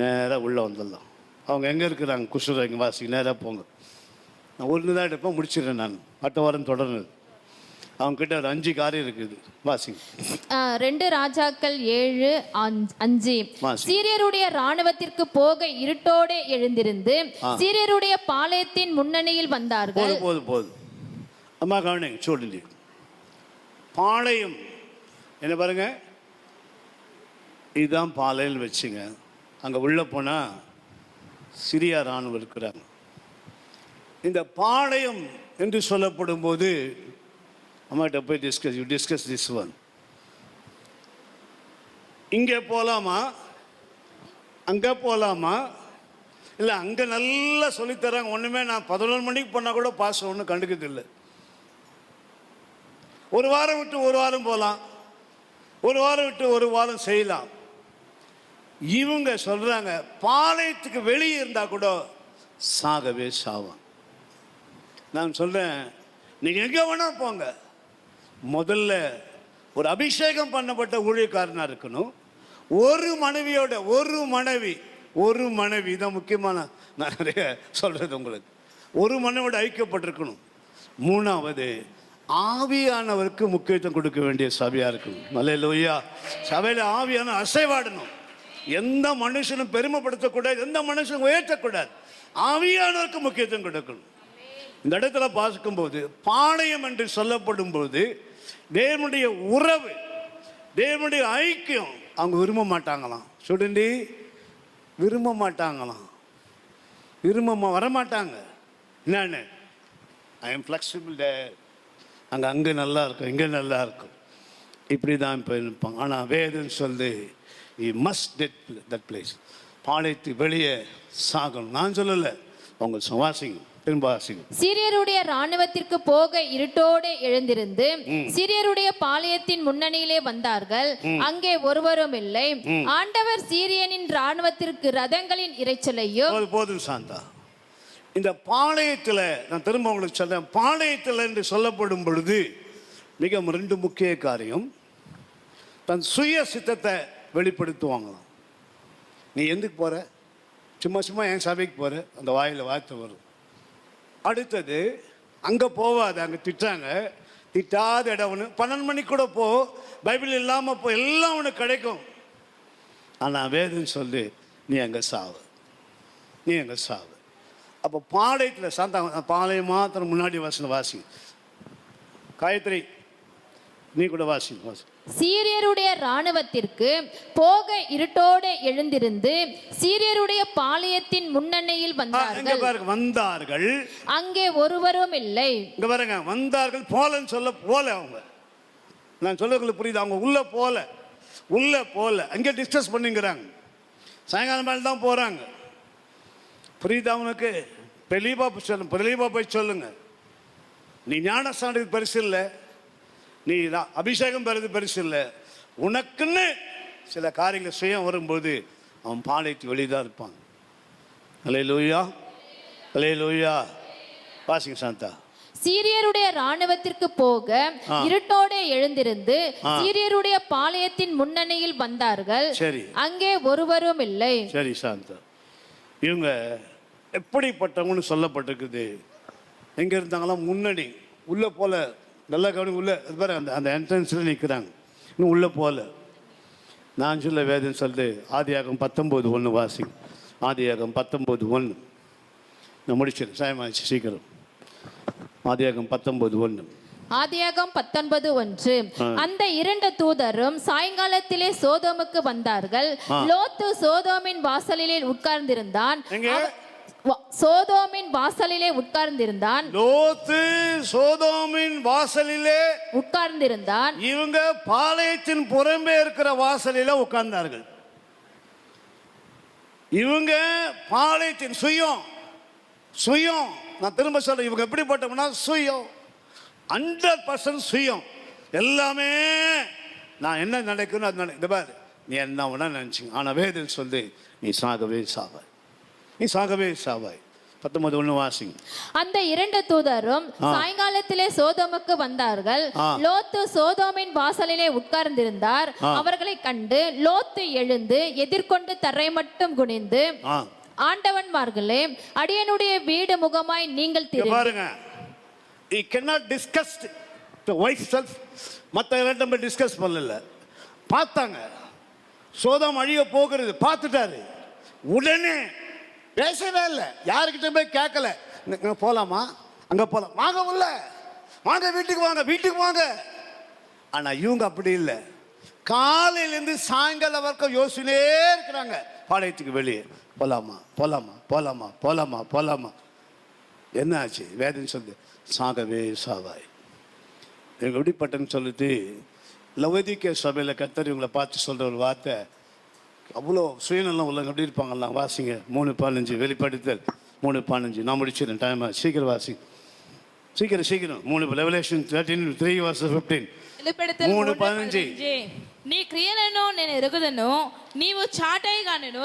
நேராக உள்ளே வந்துடலாம். அவங்க எங்கே இருக்கிறாங்க? குஷ்டரோகி வாசி, நேராக போங்க. நான் ஒன்று தான் எடுப்பேன், முடிச்சிடுறேன். நான் அடுத்த வாரம் தொடர்ந்து அவங்க கிட்ட ஒரு 5 காரியம் இருக்குது. வாசிங்க. 2 ராஜாக்கள் 7:5. வாசி. சீரியருடைய ராணுவத்திற்கு போக இருட்டோடு எழுந்திருந்து சீரியருடைய பாளையத்தின் முன்னணியில் வந்தார்கள். போதும் அம்மா கவனிங்க, சொல்லுங்க. பாளையம் என்ன பாருங்க, இதுதான் பாளையம் வச்சுங்க. அங்கே உள்ள போனால் சிரியா ராணுவம் இருக்கிறாங்க. இந்த பாளையம் என்று சொல்லப்படும் போது அம்மாட்ட போய் டிஸ்கஸ் திஸ் ஒன். இங்கே போகலாமா, அங்கே போகலாமா, இல்லை அங்கே நல்லா சொல்லித்தராங்க. ஒன்றுமே நான் 11 மணிக்கு போனால் கூட பாஸ் ஒன்றும் கண்டுக்கிறது இல்லை. ஒரு வாரம் விட்டு ஒரு வாரம் போகலாம், ஒரு வாரம் விட்டு ஒரு வாரம் செய்யலாம். இவங்க சொல்கிறாங்க பாளையத்துக்கு வெளியே இருந்தால் கூட சாகவே சாவான். நான் சொல்கிறேன், நீங்கள் எங்கே வேணால் போங்க, முதல்ல ஒரு அபிஷேகம் பண்ணப்பட்ட ஊழியக்காரனாக இருக்கணும். ஒரு மனைவி தான் முக்கியமான, நான் நிறைய சொல்கிறது உங்களுக்கு. ஒரு மனைவியோட ஐக்கியப்பட்டிருக்கணும். 3வது ஆவியானவருக்கு முக்கியத்துவம் கொடுக்க வேண்டிய சபையாக இருக்கணும். அல்லேலூயா. சபையில் ஆவியான அசைவாடணும். எந்த மனுஷனும் பெருமைப்படுத்தக்கூடாது, எந்த மனுஷனும் உயர்த்தக்கூடாது. ஆவியானவருக்கு முக்கியத்துவம் கொடுக்கணும். இந்த இடத்துல பார்க்கும்போது பாளையம் என்று சொல்லப்படும் போது தேவனுடைய உறவு, தேவனுடைய ஐக்கியம் அவங்க விரும்ப மாட்டாங்களாம். சுடுண்டி விரும்ப மாட்டாங்களாம், வரமாட்டாங்க. என்னன்னு, ஐ எம் ஃப்ளெக்சிபிள் டே, அங்கே நல்லா இருக்கும், இங்கே நல்லா இருக்கும், இப்படி தான் இப்போ இருப்பாங்க. ஆனால் வேதம் சொல்லு, you must get that place. பாளையத்துக்கு வெளியே சாகணும். நான் சொல்லலை, அவங்க சுவாசிங்க. சீரியருடைய ராணுவத்திற்கு போக இருட்டோடு எழுந்திருந்து சீரியருடைய பாளையத்தின் முன்னணியிலே வந்தார்கள். அங்கே ஒருவரும் இல்லை. ஆண்டவர் சீரியனின் ராணுவத்திற்கு ரதங்களின் இரைச்சலையும். போதும் சாந்தா. இந்த பாளையத்தில் நான் திரும்ப உங்களுக்கு சொல்றேன், பாளையத்தில் என்று சொல்லப்படும் பொழுது மிக 2 முக்கிய காரியம். தன் சுய சித்தத்தை வெளிப்படுத்துவாங்களாம். நீ எதுக்கு போற, சும்மா என் சபைக்கு போற, அந்த வாயில் வார்த்தை வரும். அடுத்தது, அங்கே போவாது, அங்கே திட்டாங்க, திட்டாத இடம் ஒன்று. 12 மணிக்கு கூட போ, பைபிள் இல்லாமல் போ, எல்லாம் உனக்கு கிடைக்கும். ஆனால் வேதம் சொல்லு, நீ அங்கே சாவு. அப்போ பாளையத்தில் சாந்தா, பாளையம் மாத்திரம் முன்னாடி வாசி. காயத்ரி நீ கூட வாசி. சீரியருடைய ராணுவத்திற்கு போக இருட்டோடு எழுந்திருந்து சீரியருடைய பாளையத்தின் முன்னணியில் வந்தார்கள். அங்கே ஒருவரும் இல்லை. இங்க பாருங்க, வந்தார்கள் போலன்னு சொல்ல போல. அவங்க, நான் சொல்லங்களுக்கு புரியுது, அவங்க உள்ள போல அங்கே டிஸ்கஸ் பண்ணிக்கிறாங்க. சாயங்காலம் மேலே தான் போறாங்க. புரியுது அவனுக்கு? பெரியப்பா போய் சொல்லுங்க, நீ ஞானஸ்தானத்துக்கு பரிசு இல்லை, நீ அபிஷேகம் பெறது பெருசு இல்லை, உனக்குன்னு சில காரியங்கள் சுயம் வரும்போது அவன் பாளையத்து வெளிதான் இருப்பான். அல்லேலூயா. வாசிங்க சாந்தா. சீரியருடைய ராணுவத்திற்கு போக இருட்டோடு எழுந்திருந்து சீரியருடைய பாளையத்தின் முன்னணியில் வந்தார்கள். சரி, அங்கே ஒருவரும் இல்லை. சரி சாந்தா. இவங்க எப்படிப்பட்டவங்கன்னு சொல்லப்பட்டிருக்குது. எங்க இருந்தாங்களாம், முன்னணி. உள்ள போல, நல்லா கவனி, உள்ள பாரு, அந்த என்ட்ரன்ஸில் நிற்கிறாங்க, இன்னும் உள்ள போல. நான் சொல்ல வேதம் சொல்லுது, ஆதியாகமம் 19:1 வாசிங்க. ஆதியாகமம் 19:1 நான் முடிச்சிடும், சாயமாச்சு சீக்கிரம். ஆதியாகமம் 19:1. ஆதியாகமம் 19:1. அந்த 2 தூதரும் சாயங்காலத்திலே சோதோமுக்கு வந்தார்கள். லோத்து சோதோமின் வாசலிலே உட்கார்ந்திருந்தான். சோதோமின் வாசலிலே உட்கார்ந்திருந்தான். லோத்து சோதோமின் வாசலிலே உட்கார்ந்திருந்தான். இவங்க பாளையத்தின் புறம்பே இருக்கிற வாசலில உட்கார்ந்தார்கள். இவங்க பாளையத்தின் சுயம். நான் திரும்ப சொல்றேன், இவங்க எப்படிப்பட்டவங்கன்னா சுயம், 100% சுயம். எல்லாமே நான் என்ன நினைக்கணும் அது இந்த பாரு, நீ என்ன உடனே நினைச்சிங்க. ஆனால் வேதம் சொல்லு, நீ சாகவே சாவாய். 19:1 வாசிங்க. அந்த 2 தூதரும் சாயங்காலத்திலே சோதோமுக்கு வந்தார்கள். லோத்து சோதோமின் வாசலிலே உட்கார்ந்திருந்தார். அவர்களை கண்டு லோத்து எழுந்து எதிர்கொண்டு தரை மட்டும் குனிந்து ஆண்டவன்மார்களே, அடியனுடைய வீடு முகமாய் நீங்கள் இங்க திரு பாருங்க, he cannot discuss the wife self. மற்ற நம்ம டிஸ்கஸ் பண்ணல, பார்த்தாங்க. சோதம் அழிய போகிறது பார்த்துட்டாரு. உடனே பேசவே இல்லை, யாருக்கிட்ட போய் கேட்கல. போலாமா, அங்க போலாம், வாங்க உள்ள வாங்க, வீட்டுக்கு வாங்க, வீட்டுக்கு வாங்க. ஆனா இவங்க அப்படி இல்லை. காலையிலேருந்து சாயங்காலம் வரைக்கும் யோசனையே இருக்கிறாங்க, பாளையத்துக்கு வெளியே போலாமா போலாமா போலாமா போலாமா போலாமா. என்ன ஆச்சு? வேதனை சொல்லு, சாகவே சாவாய். எங்கள் எப்படிப்பட்டன்னு சொல்லிட்டு லவோதிக்கேய சபையில் கர்த்தர் இவங்களை பார்த்து சொல்கிற ஒரு வார்த்தை, அவ்வளோ சுயநலம் உள்ளவங்க எப்படி இருப்பாங்கலாம். வாசிங்க 3:15, வெளிப்படுத்தல் 3:15. நான் முடிச்சிடறேன், டைம் சீக்கிரம் வாசிங்க, சீக்கிரம் 3 Revelation 13:3-15. 3:15. నీ క్రియలను నేను ఎరుగుదను, నీవు చాటైగానను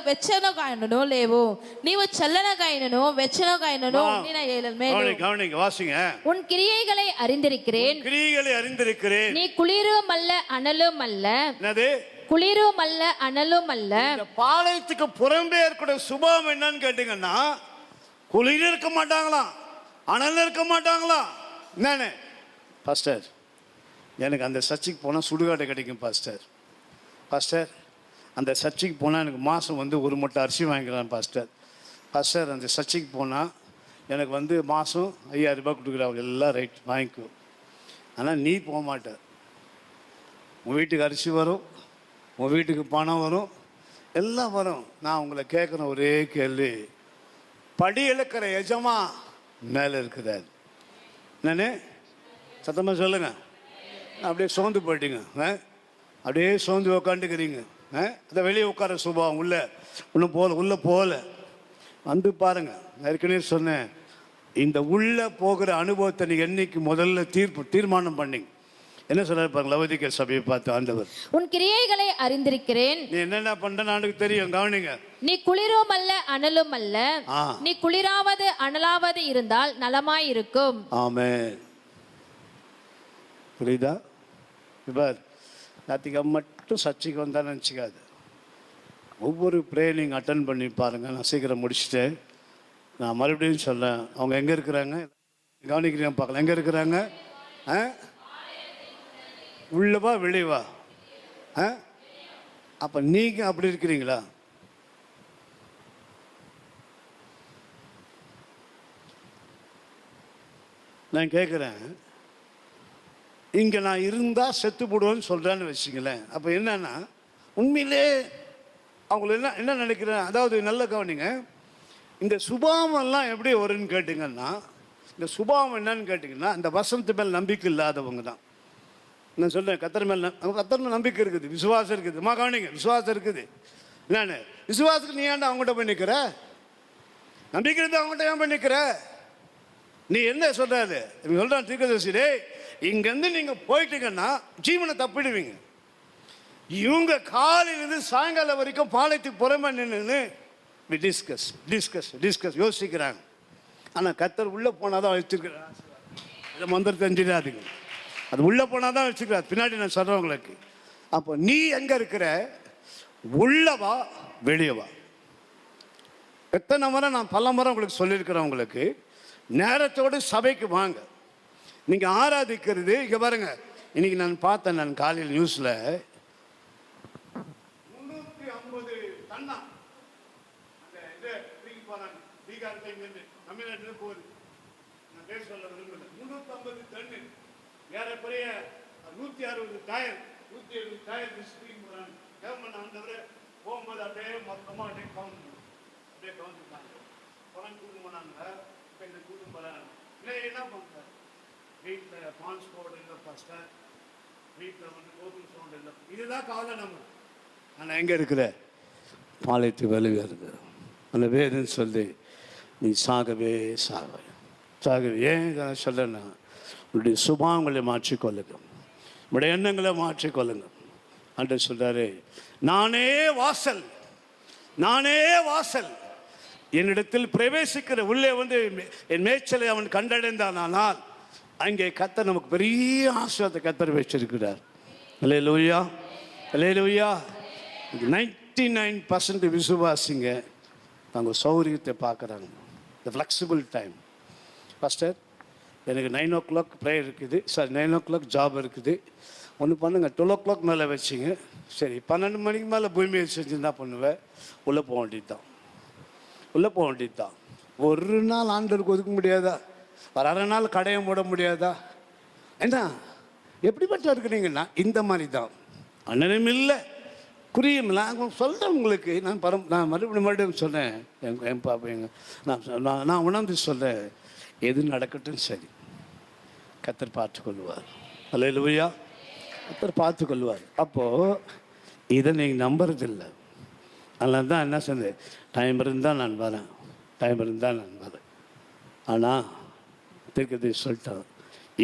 వెచ్చనగానను లేవు, నీవు చల్లనగాయనను వెచ్చనగాయనను ఉండిన ఏలమే. கவனிங்க, வாசிங்க. உன் கிரியைகளை அறிந்திருக்கிறேன், கிரியைகளை அறிந்திருக்கிறேன். நீ குளிரும் அல்ல அனலும் அல்ல. என்னது? குளிரும் அல்ல அனலும் அல்ல. இந்த பாளையத்துக்கு புறம்பே இருக்கக்கூடிய சுபாவம் என்னன்னு கேட்டீங்கன்னா, குளிர் இருக்க மாட்டாங்களாம், அனல் இருக்க மாட்டாங்களாம். என்னன்னு பாஸ்டர், எனக்கு அந்த சர்ச்சுக்கு போனால் சுடுகாடு கிடைக்கும் பாஸ்டர். அந்த சர்ச்சுக்கு போனால் எனக்கு மாதம் வந்து 1 மூட்டை அரிசி வாங்கிக்கிறான் பாஸ்டர். அந்த சர்ச்சுக்கு போனால் எனக்கு வந்து மாதம் 5000 ரூபாய் கொடுக்குறாங்க, எல்லாம் ரைட் வாங்கிக்கோ. ஆனால் நீ போக மாட்ட. உன் வீட்டுக்கு அரிசி வரும், உன் வீட்டுக்கு பணம் வரும், எல்லாம் வரும். நான் உங்களை கேட்குற ஒரே கேள்வி, படி இழக்கிற எஜமா மேலே இருக்கிறார். என்னன்னு சத்தமாக சொல்லுங்க. அப்படியே சோர்ந்து போயிட்டீங்க, அப்படியே சோர்ந்து உக்காந்துக்கிறீங்க. அதை வெளியே உட்கார சுபாவம் உள்ள ஒன்றும் உள்ளே போகல. வந்து பாருங்க, ஏற்கனவே சொன்னேன், இந்த உள்ளே போகிற அனுபவத்தை நீ என்னைக்கு முதல்ல தீர்மானம் பண்ணீங்க. என்ன சொல்றாரு பாருங்க, லவோதிக்கேய சபையை பார்த்து ஆண்டவர், உன் கிரியைகளை அறிந்திருக்கிறேன், நீ என்னென்ன பண்ற எனக்கு தெரியும். கவனிங்க, நீ குளிரும் அல்ல அனலும் அல்ல. நீ குளிராவது அனலாவது இருந்தால் நலமாய் இருக்கும். ஆமென். புரியுதா? இவர் ஞாயிற்றுக்கிழமை மட்டும் சர்ச்சைக்கு வந்தான்னு நினச்சிக்காது, ஒவ்வொரு ப்ரேயர் நீங்கள் அட்டன் பண்ணி பாருங்கள். நான் சீக்கிரம் முடிச்சுட்டு நான் மறுபடியும் சொல்லேன், அவங்க எங்கே இருக்கிறாங்க கவனிக்கிறீங்க பார்க்கலாம். எங்கே இருக்கிறாங்க? உள்ளவா வெளியவா? அப்போ நீங்கள் அப்படி இருக்கிறீங்களா? நான் கேட்குறேன், இங்கே நான் இருந்தால் செத்து போடுவேன்னு சொல்கிறேன்னு வச்சுங்களேன். அப்போ என்னன்னா, உண்மையிலே அவங்கள என்ன நினைக்கிறேன், அதாவது நல்ல கவனிங்க, இந்த சுபாவம்லாம் எப்படி வரும்னு கேட்டிங்கன்னா, இந்த சுபாவம் என்னன்னு கேட்டிங்கன்னா, இந்த வசனத்து மேல் நம்பிக்கை இல்லாதவங்க தான். நான் சொல்கிறேன், கர்த்தர் மேல் நம்பிக்கை இருக்குது, விசுவாசம் இருக்குது. கவனிங்க, விசுவாசம் இருக்குது. என்னன்னு விசுவாசத்துக்கு நீ ஏன்டா அவங்ககிட்ட போய் நிற்கிற? நம்பிக்கை இருந்தால் அவங்ககிட்ட ஏன் போய் நிற்கிற? நீ என்ன சொல்றாரு? சொல்றான் தீர்க்கதரிசியே, இங்கேருந்து நீங்கள் போயிட்டீங்கன்னா ஜீவனை தப்பிடுவீங்க. இவங்க காலையிலேருந்து சாயங்காலம் வரைக்கும் பாளையத்துக்கு புறமே நின்று டிஸ்கஸ் யோசிக்கிறாங்க. ஆனால் கர்த்தர் உள்ளே போனால் தான் வச்சுருக்கிறார். இதை மந்திரம் தெரிஞ்சிடாதுங்க, அது உள்ளே போனால் தான் வச்சுக்கிறார். பின்னாடி நான் சொல்கிறவங்களுக்கு, அப்போ நீ எங்கே இருக்கிற? உள்ளவா வெளியவா? எத்தனை முறை நான் பல முறை உங்களுக்கு சொல்லியிருக்கிறேன், உங்களுக்கு நேரத்தோடு சபைக்கு வாங்க. நீங்கள் ஆராதிக்கிறது இங்கே பாருங்க. இன்னைக்கு நான் பார்த்தேன், நான் காலையில் நியூஸில் 350 டன்னா அந்த இது தூக்கி போகிறாங்க. பீகார்லேருந்து தமிழ்நாட்டில் போகுது. நான் பேர் சொல்ல விரும்பல. 350 டன்னு ஏறக்குறைய 160 டயர் தூக்கி போகிறாங்க. கவர்மெண்ட் ஆண்டவர் போகும்போது அப்படியே மொத்தமாக அப்படியே கவுந்துட்டாங்க. பணம் கூட்டு போனாங்க. இப்போ இந்த கூட்டம் போகிறாங்க. இல்லை என்ன பண்ணுறாங்க? வீட்டில் டிரான்ஸ்போர்ட் இல்லை பாஸ்டர், வீட்டில் வந்து கோகுல் சவுண்ட் இல்லை. இதுதான் கவலை நம்ம. ஆனால் எங்கே இருக்கிற? பாளையத்து வெளியே இருக்கு. அந்த வேதன்னு சொல்லி நீ சாகவே. ஏன் இதை சொல்லனா, உங்களுடைய சுபாவங்களை மாற்றிக்கொள்ளுங்க, உங்களுடைய எண்ணங்களை மாற்றிக்கொள்ளுங்க. அன்று சொல்றாரு, நானே வாசல், என்னிடத்தில் பிரவேசிக்கிற உள்ளே வந்து என் மேய்ச்சலை அவன் கண்டடைந்தானால் அங்கே கர்த்தர் நமக்கு பெரிய ஆசீர்வாதத்தை கர்த்தர் வச்சிருக்கிறார். அல்லேலூயா, அல்லேலூயா. 99% விசுவாசிங்க, அவங்க சௌகரியத்தை பார்க்குறாங்க. இந்த ஃப்ளெக்சிபிள் டைம். பாஸ்டர், எனக்கு 9 o'clock ப்ரேயர் இருக்குது, சார் 9 o'clock ஜாப் இருக்குது, ஒன்று பண்ணுங்கள் 12 o'clock மேலே வச்சிங்க. சரி, 12 மணிக்கு மேலே பூமியை செஞ்சு என்ன பண்ணுவேன்? உள்ளே போக வேண்டியது தான், உள்ளே போக வேண்டியது தான். ஒரு நாள் ஆண்டருக்கு ஒதுக்க முடியாதா? ஒரு அரை நாள் கடையை மூட முடியாதா? என்ன எப்படிப்பட்ட இருக்கிறீங்கன்னா இந்த மாதிரி தான். அண்ணனும் இல்லை, குறியும் இல்லை. நான் சொல்கிறேன் உங்களுக்கு, நான் மறுபடியும் சொன்னேன். என் பாப்பா நான் உணர்ந்து சொல்கிறேன், எது நடக்கட்டும் சரி, கர்த்தர் பார்த்துக்கொள்வார். அல்லேலூயா, கர்த்தர் பார்த்துக்கொள்வார். அப்போது இதை நீங்கள் நம்புறதில்லை. அதனால தான் என்ன சொன்னேன், டைம் இருந்தால் நான் வரேன், டைம் இருந்தால் நான் வரேன். ஆனால் திருக்கதை சொல்லிட்டேன்,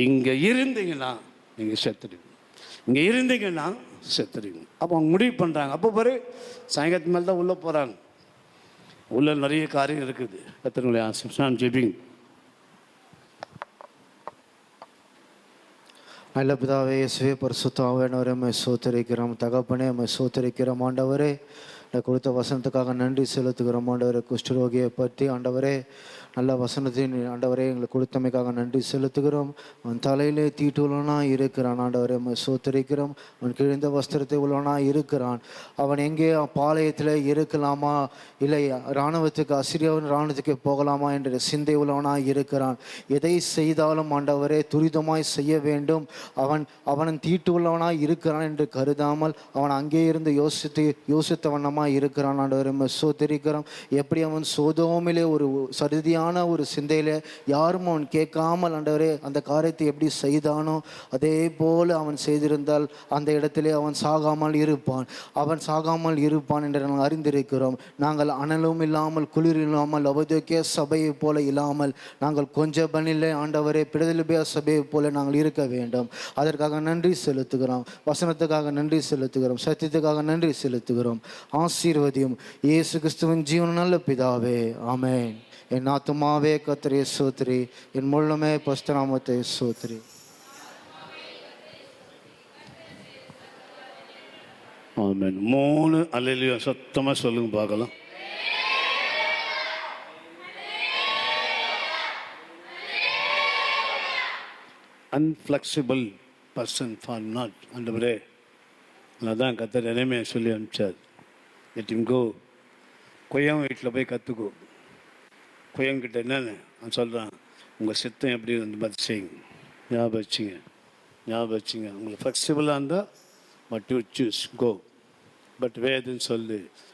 இங்கே இருந்தீங்கன்னா நீங்கள் செத்துடுவீங்க, இங்கே இருந்தீங்கன்னா செத்துடுவீங்க. அப்போ அவங்க முடிவு பண்ணுறாங்க. அப்போ பாரு, சாயங்காலத்து மேலே தான் உள்ளே போகிறாங்க. உள்ளே நிறைய காரியம் இருக்குது. கர்த்தருடைய ஆசீர்வாதம். ஜெபிங்க. நல்ல பிதாவே, இயேசுவே, பரிசுத்த ஆவியானவரே, உம்மை ஸ்தோத்திரிக்கிறோம். தகப்பனே, உம்மை ஸ்தோத்திரிக்கிறோம். ஆண்டவரே, இந்த கொடுத்த வசனத்துக்காக நன்றி செலுத்துகிறோம். ஆண்டவரே, குஷ்டரோகியை பற்றி ஆண்டவரே நல்ல வசனத்தின் ஆண்டவரே எங்களுக்கு கொடுத்தமைக்காக நன்றி செலுத்துகிறோம். அவன் தலையிலே தீட்டு உள்ளவனா இருக்கிறான். ஆண்டவரே, உம்மை ஸ்தோத்திரிக்கிறோம். அவன் கிழிந்த வஸ்திரத்தை உள்ளவனா இருக்கிறான். அவன் எங்கே பாளையத்தில் இருக்கலாமா, இல்லை இராணுவத்துக்கு, அசிரியாவின் இராணுவத்துக்கு போகலாமா என்ற சிந்தை உள்ளவனா இருக்கிறான். எதை செய்தாலும் ஆண்டவரே துரிதமாய் செய்ய வேண்டும். அவன் தீட்டு உள்ளவனாய் இருக்கிறான் என்று கருதாமல் அவன் அங்கே இருந்து யோசித்த வண்ணமாய் இருக்கிறான். ஆண்டவரே, உம்மை ஸ்தோத்திரிக்கிறோம். எப்படி அவன் சோதோமிலே ஒரு சருதியான ஒரு சிந்தையில யாரும் அவன் கேட்காமல் ஆண்டவரே அந்த காரியத்தை எப்படி செய்தானோ அதே போல அவன் செய்திருந்தால் அந்த இடத்திலே அவன் சாகாமல் இருப்பான். அவன் சாகாமல் இருப்பான் என்று நாங்கள் அறிந்திருக்கிறோம். நாங்கள் அனலும் இல்லாமல் குளிர் இல்லாமல் லவோதிக்கேய சபையை போல இல்லாமல் நாங்கள் கொஞ்ச பணியிலே ஆண்டவரே பிலதெல்பியா சபையை போல நாங்கள் இருக்க வேண்டும். அதற்காக நன்றி செலுத்துகிறோம். வசனத்துக்காக நன்றி செலுத்துகிறோம். சத்தியத்துக்காக நன்றி செலுத்துகிறோம். ஆசீர்வதியும் இயேசு கிறிஸ்துவின் ஜீவன நல்ல பிதாவே, ஆமென். என் ஆத்துமாவே கர்த்தரை ஸ்தோத்திரி, என் முழுமே பரிசுத்த நாமத்தை ஸ்தோத்திரி. ஆமென். 3 அல்லேலூயா சத்தமாக சொல்லுங்க பார்க்கலாம். அன்ஃப்ளெக்சிபிள் பர்சன் ஃபார் நாட். ஆண்டவரே, அதான் கர்த்தர் எரேமியா சொல்லி அனுப்பிச்சார். லெட் ஹிம் கோ. கொய்யான் வீட்டில் போய் கற்றுக்கோ. கொய்யங்கிட்ட என்னென்ன அவன் சொல்கிறான், உங்கள் சித்தம் எப்படி வந்து பார்த்து செய்யுங்க. ஞாபகம் வச்சுங்க. உங்களுக்கு ஃப்ளெக்சிபிளாக இருந்தால் but you choose go. But வேதுன்னு சொல்லு,